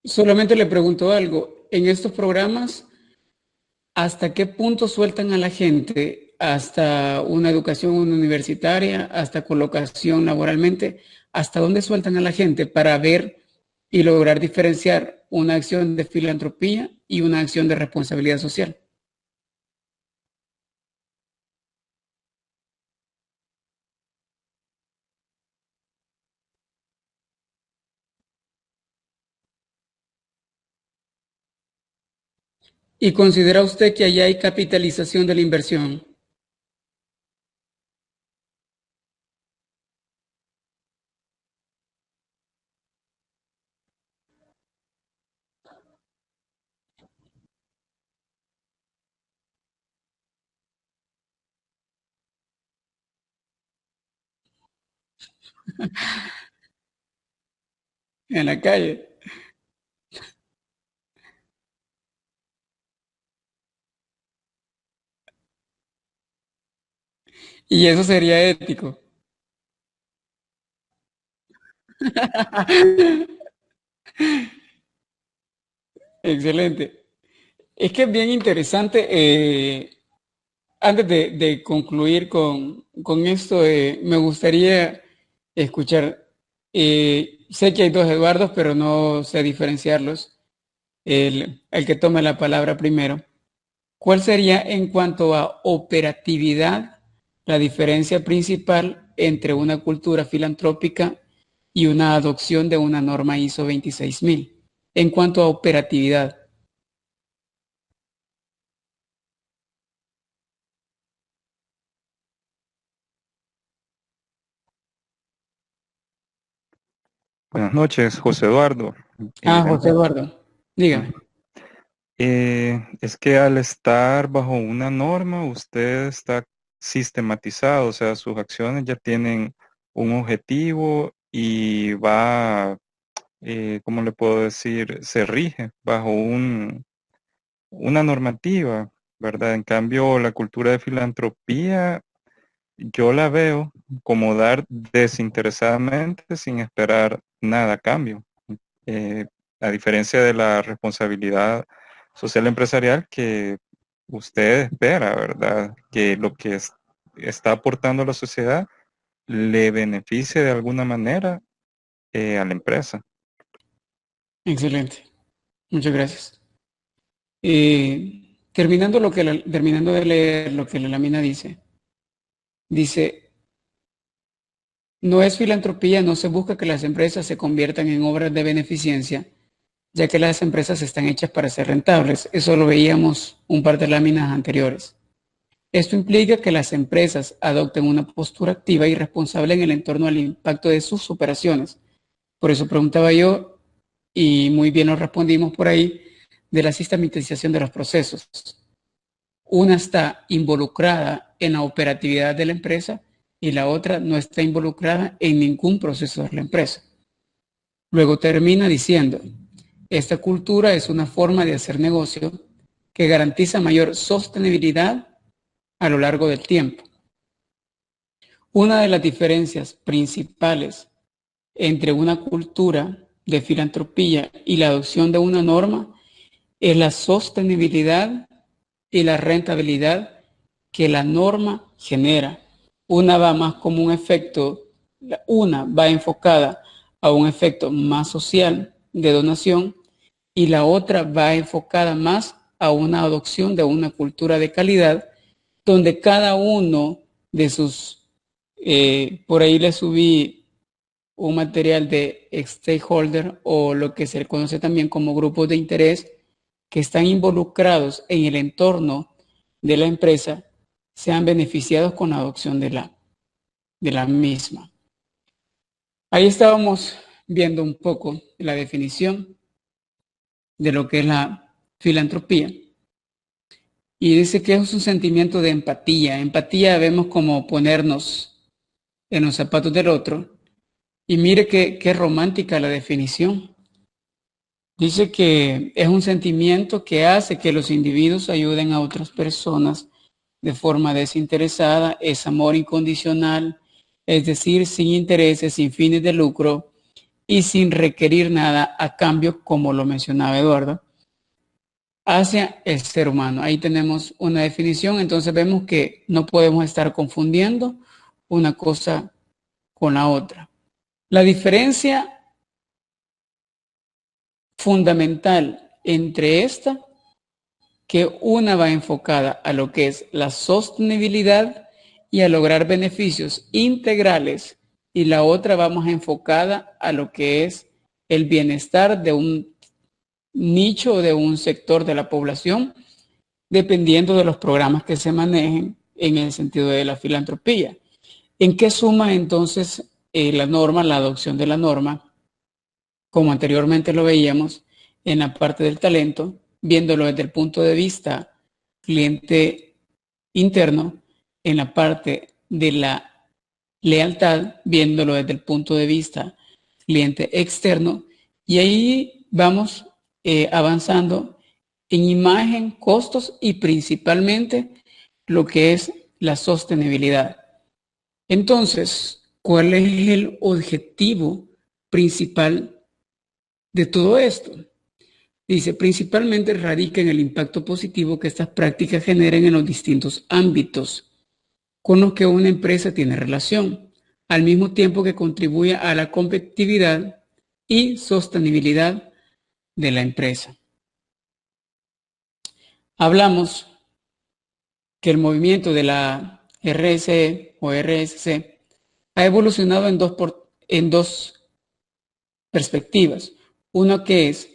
Solamente le pregunto algo. En estos programas, ¿hasta qué punto sueltan a la gente? ¿Hasta una educación universitaria? ¿Hasta colocación laboralmente? ¿Hasta dónde sueltan a la gente para ver y lograr diferenciar una acción de filantropía y una acción de responsabilidad social? ¿Y considera usted que allá hay capitalización de la inversión? En la calle. Y eso sería ético. Excelente. Es que es bien interesante. Antes de concluir con esto, me gustaría escuchar. Sé que hay dos Eduardos, pero no sé diferenciarlos. El que tome la palabra primero. ¿Cuál sería en cuanto a operatividad la diferencia principal entre una cultura filantrópica y una adopción de una norma ISO 26000? En cuanto a operatividad. Buenas noches, José Eduardo. José Eduardo, dígame. Es que al estar bajo una norma, usted está sistematizado, o sea, sus acciones ya tienen un objetivo y va, ¿cómo le puedo decir? Se rige bajo una normativa, ¿verdad? En cambio, la cultura de filantropía yo la veo como dar desinteresadamente sin esperar nada a cambio. A diferencia de la responsabilidad social empresarial que usted espera, ¿verdad? Que lo que está aportando a la sociedad le beneficie de alguna manera a la empresa. Excelente. Muchas gracias. Terminando de leer lo que la lámina dice, no es filantropía, no se busca que las empresas se conviertan en obras de beneficencia, ya que las empresas están hechas para ser rentables. Eso lo veíamos un par de láminas anteriores. Esto implica que las empresas adopten una postura activa y responsable en el entorno al impacto de sus operaciones. Por eso preguntaba yo, y muy bien lo respondimos por ahí, de la sistematización de los procesos. Una está involucrada en la operatividad de la empresa y la otra no está involucrada en ningún proceso de la empresa. Luego termina diciendo, esta cultura es una forma de hacer negocio que garantiza mayor sostenibilidad a lo largo del tiempo. Una de las diferencias principales entre una cultura de filantropía y la adopción de una norma es la sostenibilidad y la rentabilidad que la norma genera. Una va más como un efecto, una va enfocada a un efecto más social de donación y la otra va enfocada más a una adopción de una cultura de calidad donde cada uno de sus, por ahí le subí un material de stakeholder o lo que se conoce también como grupos de interés que están involucrados en el entorno de la empresa sean beneficiados con la adopción de la misma. Ahí estábamos viendo un poco la definición de lo que es la filantropía. Y dice que es un sentimiento de empatía. Empatía vemos como ponernos en los zapatos del otro. Y mire qué romántica la definición. Dice que es un sentimiento que hace que los individuos ayuden a otras personas de forma desinteresada, es amor incondicional, es decir, sin intereses, sin fines de lucro y sin requerir nada a cambio, como lo mencionaba Eduardo, hacia el ser humano. Ahí tenemos una definición, entonces vemos que no podemos estar confundiendo una cosa con la otra. La diferencia fundamental entre esta, que una va enfocada a lo que es la sostenibilidad y a lograr beneficios integrales, y la otra va más enfocada a lo que es el bienestar de un nicho o de un sector de la población, dependiendo de los programas que se manejen en el sentido de la filantropía. ¿En qué suma entonces la norma, la adopción de la norma? Como anteriormente lo veíamos en la parte del talento, viéndolo desde el punto de vista cliente interno, en la parte de la lealtad, viéndolo desde el punto de vista cliente externo, y ahí vamos avanzando en imagen, costos y principalmente lo que es la sostenibilidad. Entonces, ¿cuál es el objetivo principal de todo esto? Dice, principalmente radica en el impacto positivo que estas prácticas generan en los distintos ámbitos con los que una empresa tiene relación, al mismo tiempo que contribuye a la competitividad y sostenibilidad de la empresa. Hablamos que el movimiento de la RSE o RSC ha evolucionado en dos perspectivas. Uno que es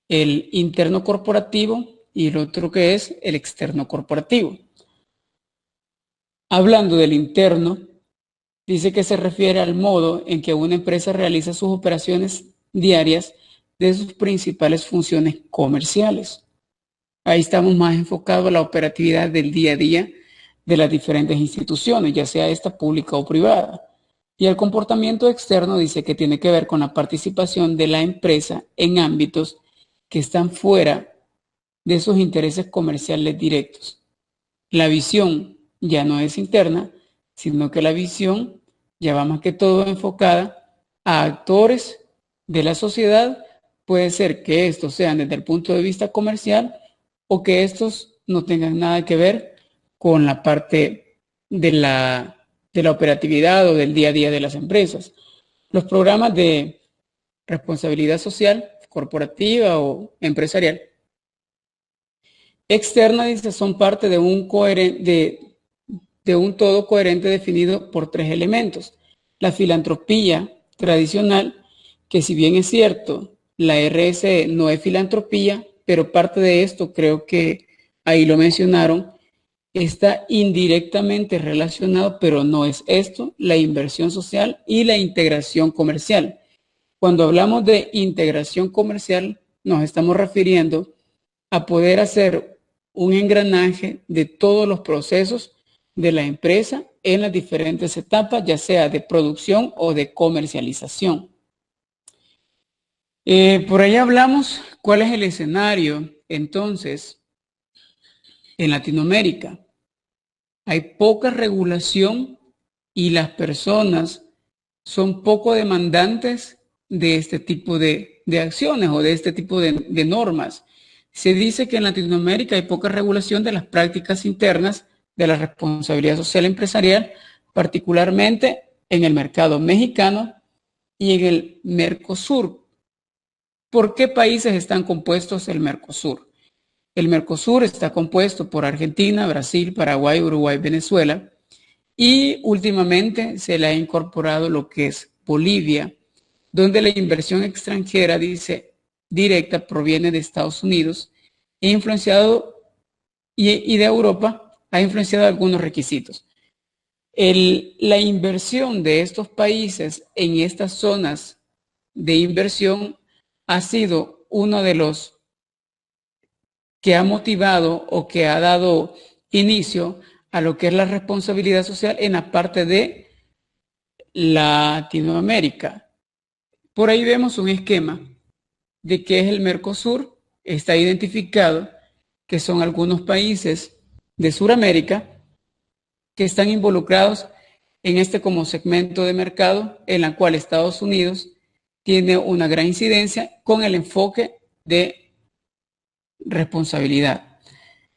el interno corporativo y el otro que es el externo corporativo. Hablando del interno, dice que se refiere al modo en que una empresa realiza sus operaciones diarias de sus principales funciones comerciales. Ahí estamos más enfocados a la operatividad del día a día de las diferentes instituciones, ya sea esta pública o privada. Y el comportamiento externo dice que tiene que ver con la participación de la empresa en ámbitos que están fuera de sus intereses comerciales directos. La visión ya no es interna, sino que la visión ya va más que todo enfocada a actores de la sociedad. Puede ser que estos sean desde el punto de vista comercial o que estos no tengan nada que ver con la parte de la operatividad o del día a día de las empresas. Los programas de responsabilidad social, corporativa o empresarial externa, dice, son parte de un todo coherente definido por tres elementos. La filantropía tradicional, que si bien es cierto, la RSE no es filantropía, pero parte de esto, creo que ahí lo mencionaron, está indirectamente relacionado, pero no es esto, la inversión social y la integración comercial. Cuando hablamos de integración comercial, nos estamos refiriendo a poder hacer un engranaje de todos los procesos de la empresa en las diferentes etapas, ya sea de producción o de comercialización. Por ahí hablamos cuál es el escenario, entonces, en Latinoamérica. Hay poca regulación y las personas son poco demandantes de este tipo de acciones o de este tipo de normas. Se dice que en Latinoamérica hay poca regulación de las prácticas internas de la responsabilidad social empresarial, particularmente en el mercado mexicano y en el Mercosur. ¿Por qué países están compuestos el Mercosur? El Mercosur está compuesto por Argentina, Brasil, Paraguay, Uruguay, Venezuela, y últimamente se le ha incorporado lo que es Bolivia, donde la inversión extranjera, dice, directa proviene de Estados Unidos e influenciado y de Europa, ha influenciado algunos requisitos. La inversión de estos países en estas zonas de inversión ha sido uno de los que ha motivado o que ha dado inicio a lo que es la responsabilidad social en la parte de Latinoamérica. Por ahí vemos un esquema de qué es el Mercosur. Está identificado que son algunos países de Sudamérica que están involucrados en este como segmento de mercado en la cual Estados Unidos tiene una gran incidencia con el enfoque de responsabilidad.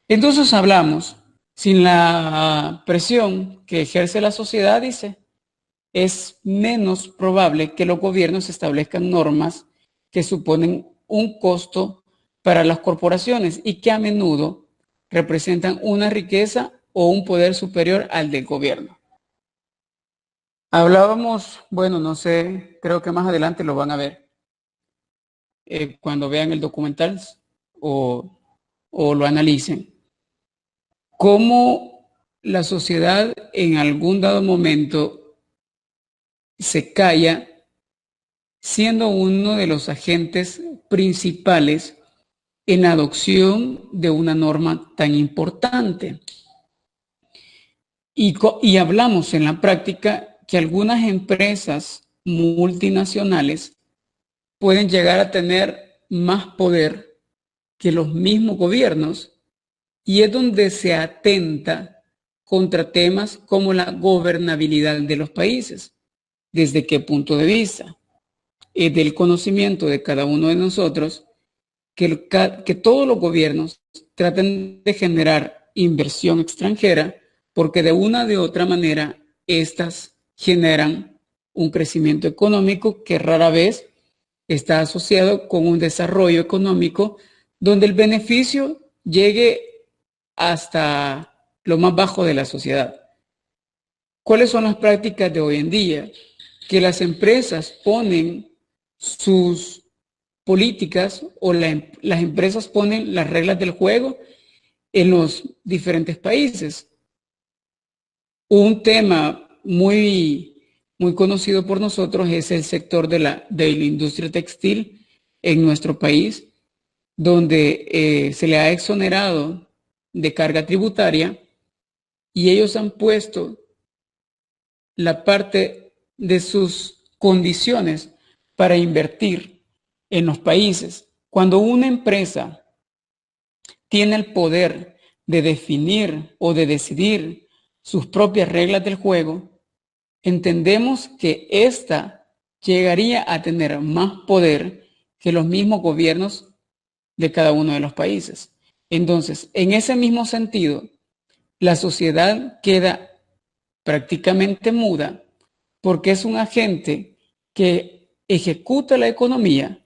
Entonces hablamos, sin la presión que ejerce la sociedad, dice, es menos probable que los gobiernos establezcan normas que suponen un costo para las corporaciones y que a menudo representan una riqueza o un poder superior al del gobierno. Hablábamos, bueno, no sé, creo que más adelante lo van a ver cuando vean el documental o lo analicen, cómo la sociedad en algún dado momento se calla siendo uno de los agentes principales en la adopción de una norma tan importante. Y hablamos en la práctica que algunas empresas multinacionales pueden llegar a tener más poder que los mismos gobiernos, y es donde se atenta contra temas como la gobernabilidad de los países. ¿Desde qué punto de vista? Es del conocimiento de cada uno de nosotros que todos los gobiernos traten de generar inversión extranjera porque de una de otra manera estas generan un crecimiento económico que rara vez está asociado con un desarrollo económico donde el beneficio llegue hasta lo más bajo de la sociedad. ¿Cuáles son las prácticas de hoy en día? Que las empresas ponen sus políticas o las empresas ponen las reglas del juego en los diferentes países. Un tema muy conocido por nosotros es el sector de la industria textil en nuestro país, donde se le ha exonerado de carga tributaria y ellos han puesto la parte de sus condiciones para invertir en los países. Cuando una empresa tiene el poder de definir o de decidir sus propias reglas del juego, entendemos que ésta llegaría a tener más poder que los mismos gobiernos de cada uno de los países. Entonces, en ese mismo sentido, la sociedad queda prácticamente muda porque es un agente que ejecuta la economía,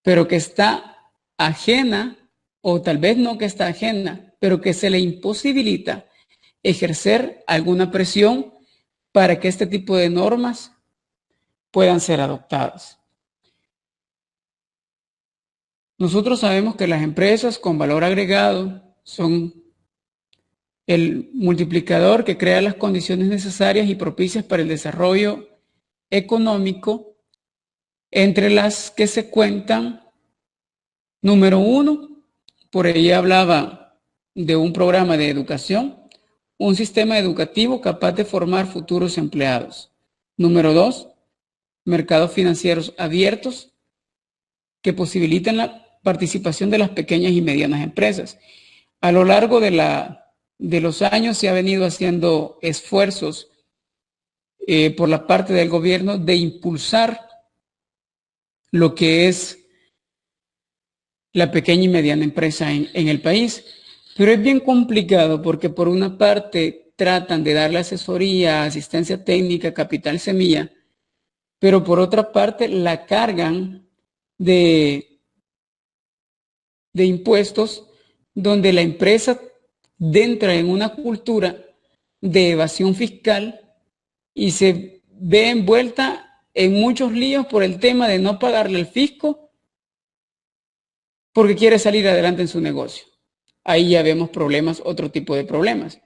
pero que está ajena, o tal vez no que está ajena, pero que se le imposibilita ejercer alguna presión para que este tipo de normas puedan ser adoptadas. Nosotros sabemos que las empresas con valor agregado son el multiplicador que crea las condiciones necesarias y propicias para el desarrollo económico, entre las que se cuentan, número 1, por ella hablaba de un programa de educación, un sistema educativo capaz de formar futuros empleados. Número 2, mercados financieros abiertos que posibilitan la participación de las pequeñas y medianas empresas. A lo largo de los años se ha venido haciendo esfuerzos por la parte del gobierno de impulsar lo que es la pequeña y mediana empresa en el país. Pero es bien complicado porque por una parte tratan de darle asesoría, asistencia técnica, capital semilla, pero por otra parte la cargan de impuestos donde la empresa entra en una cultura de evasión fiscal y se ve envuelta en muchos líos por el tema de no pagarle al fisco porque quiere salir adelante en su negocio. Ahí ya vemos problemas, otro tipo de problemas.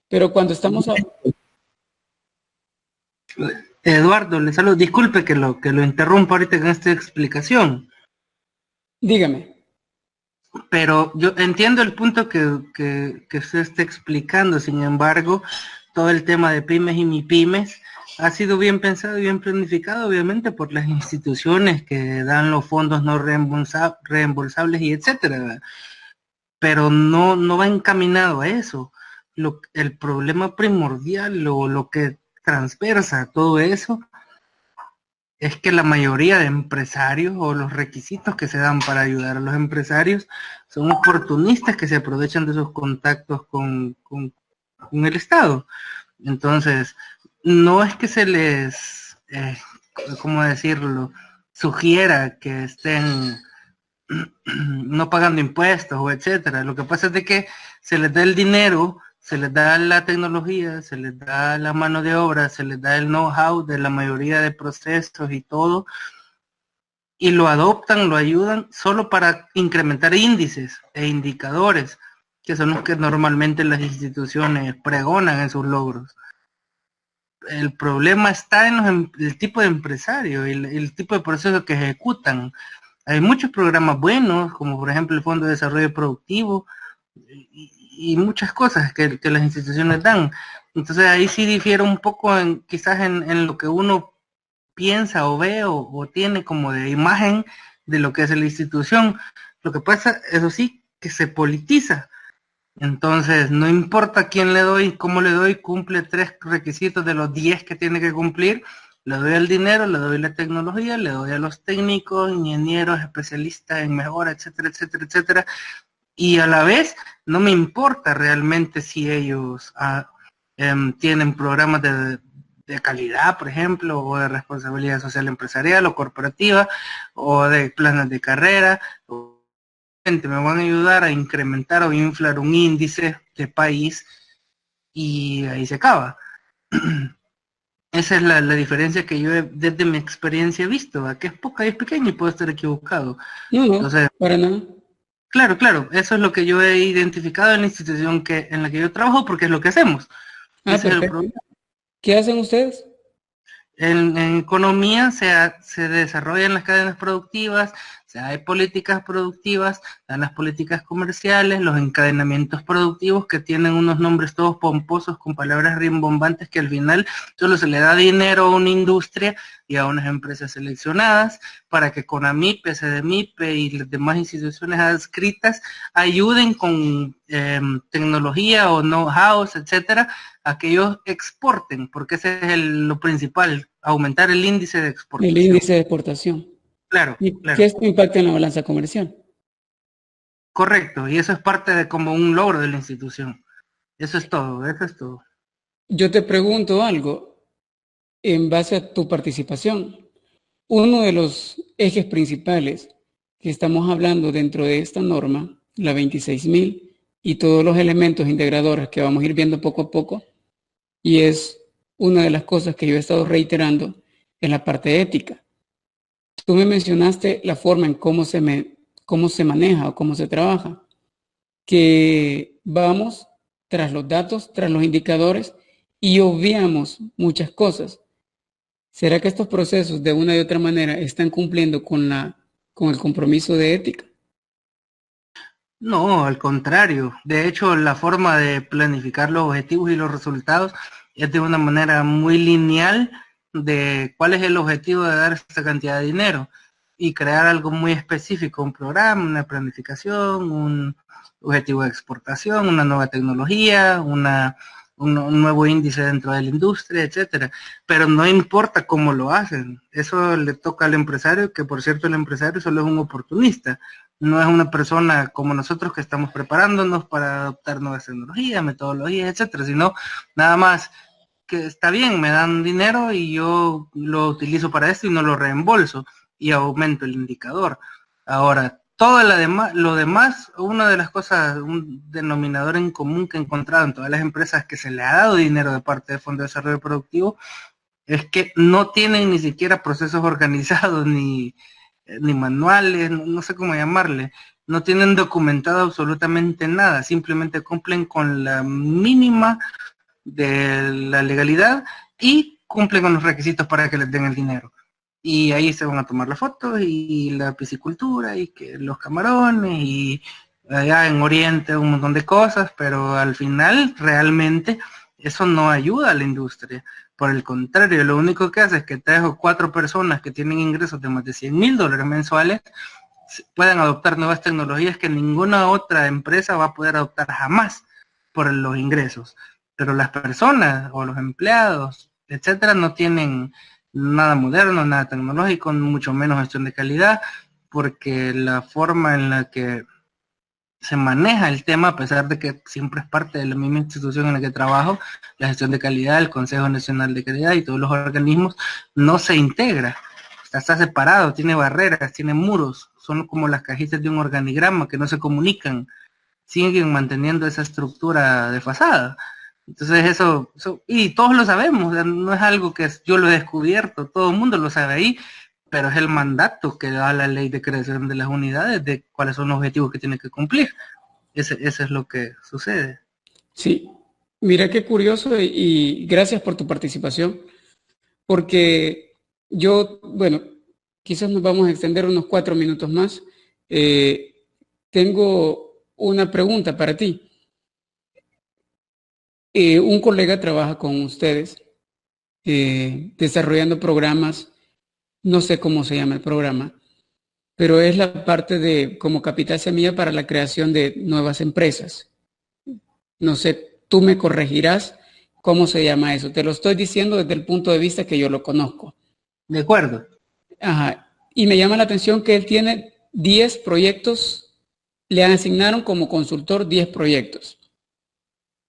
Pero cuando estamos... Eduardo, le saludo. Disculpe que lo interrumpa ahorita con esta explicación. Dígame. Pero yo entiendo el punto que usted está explicando. Sin embargo, todo el tema de pymes y MIPYMES ha sido bien pensado y bien planificado, obviamente, por las instituciones que dan los fondos no reembolsables y etcétera, ¿verdad? Pero no va encaminado a eso. El problema primordial o lo que transversa todo eso es que la mayoría de empresarios o los requisitos que se dan para ayudar a los empresarios son oportunistas que se aprovechan de esos contactos con el Estado. Entonces, no es que se les, ¿cómo decirlo?, sugiera que estén no pagando impuestos o etcétera. Lo que pasa es de que se les da el dinero, se les da la tecnología, se les da la mano de obra, se les da el know-how de la mayoría de procesos y todo, y lo adoptan, lo ayudan solo para incrementar índices e indicadores, que son los que normalmente las instituciones pregonan en sus logros. El problema está en el tipo de empresario y el tipo de procesos que ejecutan. Hay muchos programas buenos, como por ejemplo el Fondo de Desarrollo Productivo y muchas cosas que las instituciones dan. Entonces ahí sí difiere un poco quizás en lo que uno piensa o ve o tiene como de imagen de lo que es la institución. Lo que pasa, eso sí, que se politiza. Entonces, no importa quién le doy, cómo le doy, cumple 3 requisitos de los 10 que tiene que cumplir. Le doy el dinero, le doy la tecnología, le doy a los técnicos, ingenieros, especialistas en mejora, etcétera, etcétera, etcétera. Y a la vez, no me importa realmente si ellos tienen programas de calidad, por ejemplo, o de responsabilidad social empresarial o corporativa, o de planes de carrera, me van a ayudar a incrementar o inflar un índice de país y ahí se acaba. Esa es la diferencia que yo desde mi experiencia he visto, ¿va? Que es poca y es pequeña y puedo estar equivocado. No, entonces, para nada. Claro, eso es lo que yo he identificado en la institución en la que yo trabajo porque es lo que hacemos. Ese es el problema. ¿Qué hacen ustedes? En economía se desarrollan las cadenas productivas, O sea, hay políticas productivas, están las políticas comerciales, los encadenamientos productivos que tienen unos nombres todos pomposos con palabras rimbombantes que al final solo se le da dinero a una industria y a unas empresas seleccionadas para que CONAMIPE, CDMIPE y las demás instituciones adscritas ayuden con tecnología o know-how, etcétera, a que ellos exporten, porque ese es lo principal, aumentar el índice de exportación. El índice de exportación. Claro, ¿Y claro. qué esto impacta en la balanza comercial? Correcto, y eso es parte de como un logro de la institución. Eso es todo, eso es todo. Yo te pregunto algo en base a tu participación. Uno de los ejes principales que estamos hablando dentro de esta norma, la 26.000, y todos los elementos integradores que vamos a ir viendo poco a poco, y es una de las cosas que yo he estado reiterando, en la parte ética. Tú me mencionaste la forma en cómo se maneja o cómo se trabaja, que vamos tras los datos, tras los indicadores y obviamos muchas cosas. ¿Será que estos procesos de una y otra manera están cumpliendo con el compromiso de ética? No, al contrario. De hecho, la forma de planificar los objetivos y los resultados es de una manera muy lineal de cuál es el objetivo de dar esta cantidad de dinero y crear algo muy específico, un programa, una planificación, un objetivo de exportación, una nueva tecnología, un nuevo índice dentro de la industria, etcétera. Pero no importa cómo lo hacen. Eso le toca al empresario, que por cierto el empresario solo es un oportunista. No es una persona como nosotros que estamos preparándonos para adoptar nuevas tecnologías, metodologías, etcétera, sino nada más que está bien, me dan dinero y yo lo utilizo para esto y no lo reembolso y aumento el indicador. Ahora, todo lo demás, una de las cosas, un denominador en común que he encontrado en todas las empresas que se le ha dado dinero de parte del Fondo de Desarrollo Productivo es que no tienen ni siquiera procesos organizados ni manuales, no sé cómo llamarle, no tienen documentado absolutamente nada, simplemente cumplen con la mínima de la legalidad y cumplen con los requisitos para que les den el dinero. Y ahí se van a tomar las fotos y la piscicultura y que los camarones y allá en Oriente un montón de cosas, pero al final realmente eso no ayuda a la industria. Por el contrario, lo único que hace es que 3 o 4 personas que tienen ingresos de más de $100,000 mensuales puedan adoptar nuevas tecnologías que ninguna otra empresa va a poder adoptar jamás por los ingresos. Pero las personas o los empleados, etcétera, no tienen nada moderno, nada tecnológico, mucho menos gestión de calidad, porque la forma en la que se maneja el tema, a pesar de que siempre es parte de la misma institución en la que trabajo, la gestión de calidad, el Consejo Nacional de Calidad y todos los organismos, no se integra. Está separado, tiene barreras, tiene muros, son como las cajitas de un organigrama que no se comunican, siguen manteniendo esa estructura desfasada. Entonces eso, y todos lo sabemos, no es algo que yo lo he descubierto, todo el mundo lo sabe ahí, pero es el mandato que da la ley de creación de las unidades, de cuáles son los objetivos que tiene que cumplir. Ese es lo que sucede. Sí, mira qué curioso y gracias por tu participación, porque yo, bueno, quizás nos vamos a extender unos 4 minutos más. Tengo una pregunta para ti. Un colega trabaja con ustedes desarrollando programas, no sé cómo se llama el programa, pero es la parte de como capital semilla para la creación de nuevas empresas. No sé, tú me corregirás cómo se llama eso. Te lo estoy diciendo desde el punto de vista que yo lo conozco. De acuerdo. Ajá. Y me llama la atención que él tiene 10 proyectos, le asignaron como consultor 10 proyectos.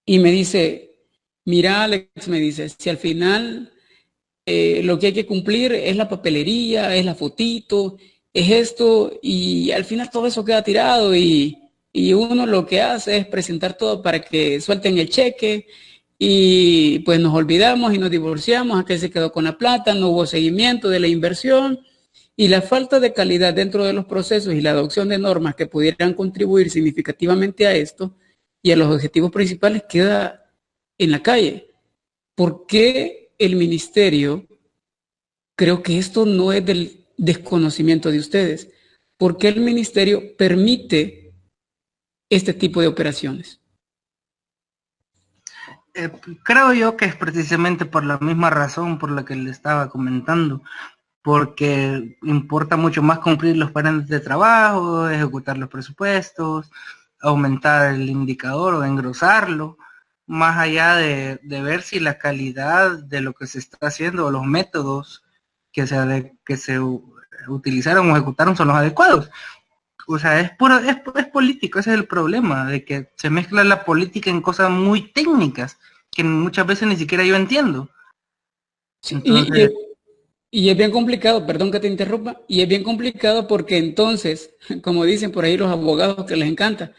Y me dice, mira Alex, me dice, si al final lo que hay que cumplir es la papelería, es la fotito, es esto, y al final todo eso queda tirado y uno lo que hace es presentar todo para que suelten el cheque y pues nos olvidamos y nos divorciamos, aquel se quedó con la plata, no hubo seguimiento de la inversión y la falta de calidad dentro de los procesos y la adopción de normas que pudieran contribuir significativamente a esto y a los objetivos principales queda en la calle. ¿Por qué el ministerio? Creo que esto no es del desconocimiento de ustedes. ¿por qué el ministerio permite este tipo de operaciones? Creo yo que es precisamente por la misma razón por la que le estaba comentando, porque importa mucho más cumplir los parámetros de trabajo, ejecutar los presupuestos, aumentar el indicador o engrosarlo, más allá de ver si la calidad de lo que se está haciendo o los métodos que se utilizaron o ejecutaron son los adecuados. O sea, es político, ese es el problema, de que se mezcla la política en cosas muy técnicas, que muchas veces ni siquiera yo entiendo. Sí, Entonces, y es bien complicado, perdón que te interrumpa, y es bien complicado porque entonces, como dicen por ahí los abogados que les encanta,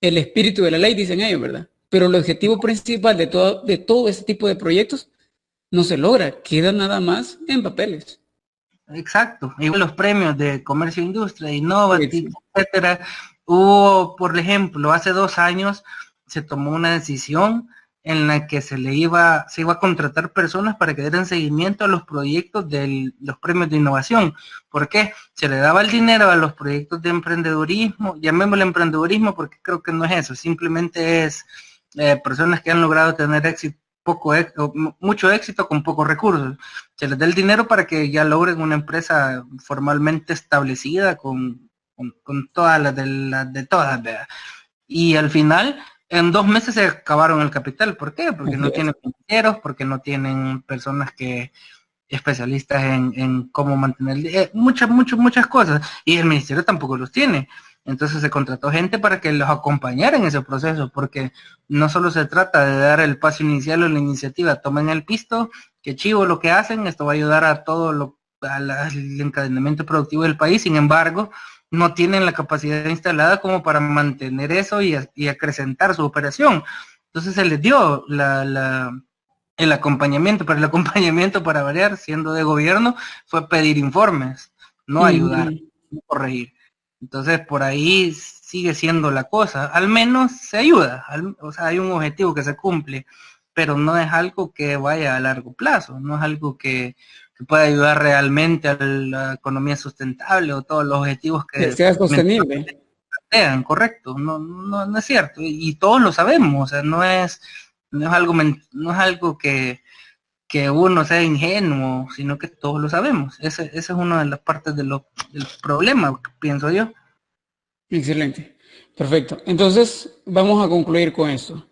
el espíritu de la ley, dicen ellos, ¿verdad? Pero el objetivo principal de todo ese tipo de proyectos no se logra, queda nada más en papeles. exacto, igual los premios de comercio e industria, Innovative, Sí. etcétera. Hubo, por ejemplo, hace 2 años se tomó una decisión en la que se iba a contratar personas para que dieran seguimiento a los proyectos de los premios de innovación. ¿Por qué? Se le daba el dinero a los proyectos de emprendedurismo, llamémosle emprendedurismo porque creo que no es eso, simplemente es personas que han logrado tener éxito, mucho éxito con pocos recursos. Se les da el dinero para que ya logren una empresa formalmente establecida con todas las de todas, ¿verdad? Y al final, en 2 meses se acabaron el capital. ¿Por qué? Porque no tienen financieros, porque no tienen personas que especialistas en cómo mantener muchas cosas. Y el ministerio tampoco los tiene. Entonces se contrató gente para que los acompañara en ese proceso, porque no solo se trata de dar el paso inicial o la iniciativa, tomen el pisto, que chivo lo que hacen, esto va a ayudar a al encadenamiento productivo del país. Sin embargo, no tienen la capacidad instalada como para mantener eso y acrecentar su operación. Entonces se les dio el acompañamiento, pero el acompañamiento, para variar, siendo de gobierno, fue pedir informes, no ayudar, no corregir. Entonces por ahí sigue siendo la cosa, al menos se ayuda, o sea, hay un objetivo que se cumple, pero no es algo que vaya a largo plazo, no es algo que pueda ayudar realmente a la economía sustentable o todos los objetivos Que sea sostenible. plantean, correcto, no es cierto, y todos lo sabemos, o sea, no es algo que uno sea ingenuo, sino que todos lo sabemos. Esa es una de las partes del problema, pienso yo. Excelente. Perfecto. Entonces, vamos a concluir con esto.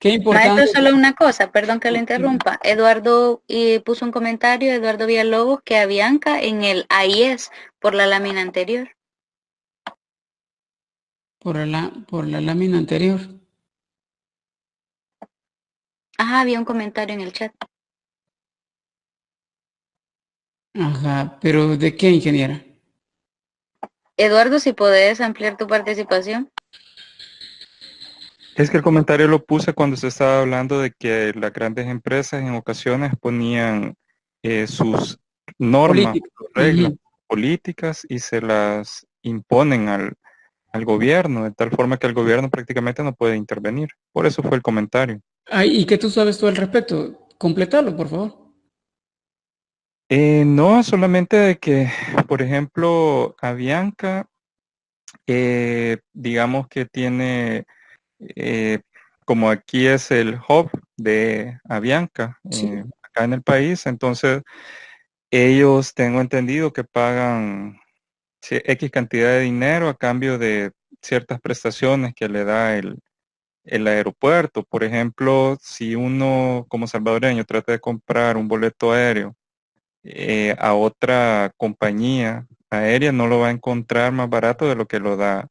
Qué importante. Maestro, solo una cosa, perdón que lo interrumpa. Eduardo puso un comentario, Eduardo Villalobos, que a Bianca en el AIS por la lámina anterior. Por la lámina anterior. Ajá, había un comentario en el chat. Ajá, pero ¿de qué, ingeniera? Eduardo, si podés ampliar tu participación. Es que el comentario lo puse cuando se estaba hablando de que las grandes empresas en ocasiones ponían sus normas, reglas políticas y se las imponen al gobierno, de tal forma que el gobierno prácticamente no puede intervenir. Por eso fue el comentario. ¿Y qué tú sabes tú al respecto? Completalo, por favor. No, solamente de que, por ejemplo, Avianca, digamos que tiene, como aquí es el hub de Avianca, acá en el país, entonces ellos tengo entendido que pagan X cantidad de dinero a cambio de ciertas prestaciones que le da el aeropuerto. Por ejemplo, si uno como salvadoreño trata de comprar un boleto aéreo a otra compañía aérea, no lo va a encontrar más barato de lo que lo da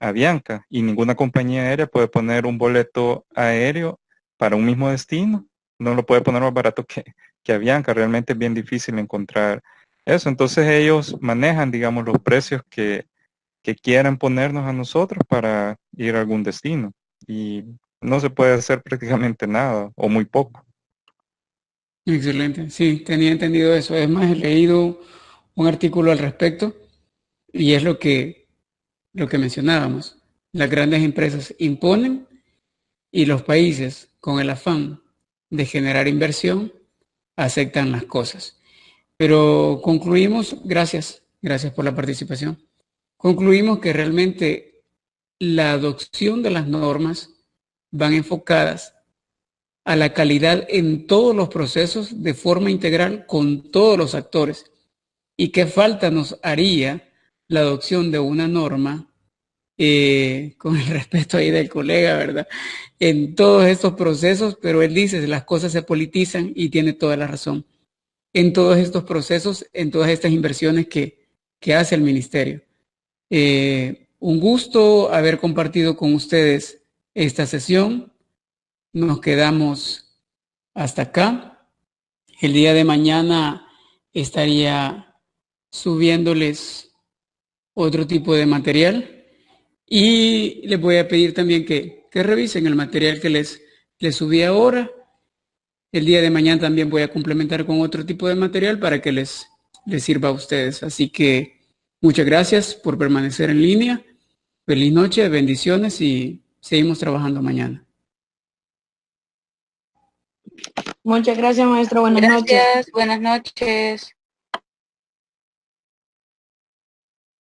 Avianca. Y ninguna compañía aérea puede poner un boleto aéreo para un mismo destino. No lo puede poner más barato que Avianca. Realmente es bien difícil encontrar eso. Entonces ellos manejan, digamos, los precios que quieran ponernos a nosotros para ir a algún destino. Y no se puede hacer prácticamente nada o muy poco. Excelente, sí, tenía entendido eso. Es más, he leído un artículo al respecto y es lo que mencionábamos. Las grandes empresas imponen y los países, con el afán de generar inversión, aceptan las cosas. Pero concluimos, gracias por la participación. concluimos que realmente la adopción de las normas van enfocadas a la calidad en todos los procesos de forma integral con todos los actores. ¿Y qué falta nos haría la adopción de una norma, con el respeto ahí del colega, ¿verdad? En todos estos procesos, pero él dice, las cosas se politizan y tiene toda la razón. En todos estos procesos, en todas estas inversiones que hace el ministerio. Un gusto haber compartido con ustedes esta sesión. Nos quedamos hasta acá. El día de mañana estaría subiéndoles otro tipo de material y les voy a pedir también que revisen el material que les subí ahora. El día de mañana también voy a complementar con otro tipo de material para que les sirva a ustedes. Así que muchas gracias por permanecer en línea. Feliz noche, bendiciones y seguimos trabajando mañana. Muchas gracias, maestro. Buenas noches. Gracias, buenas noches.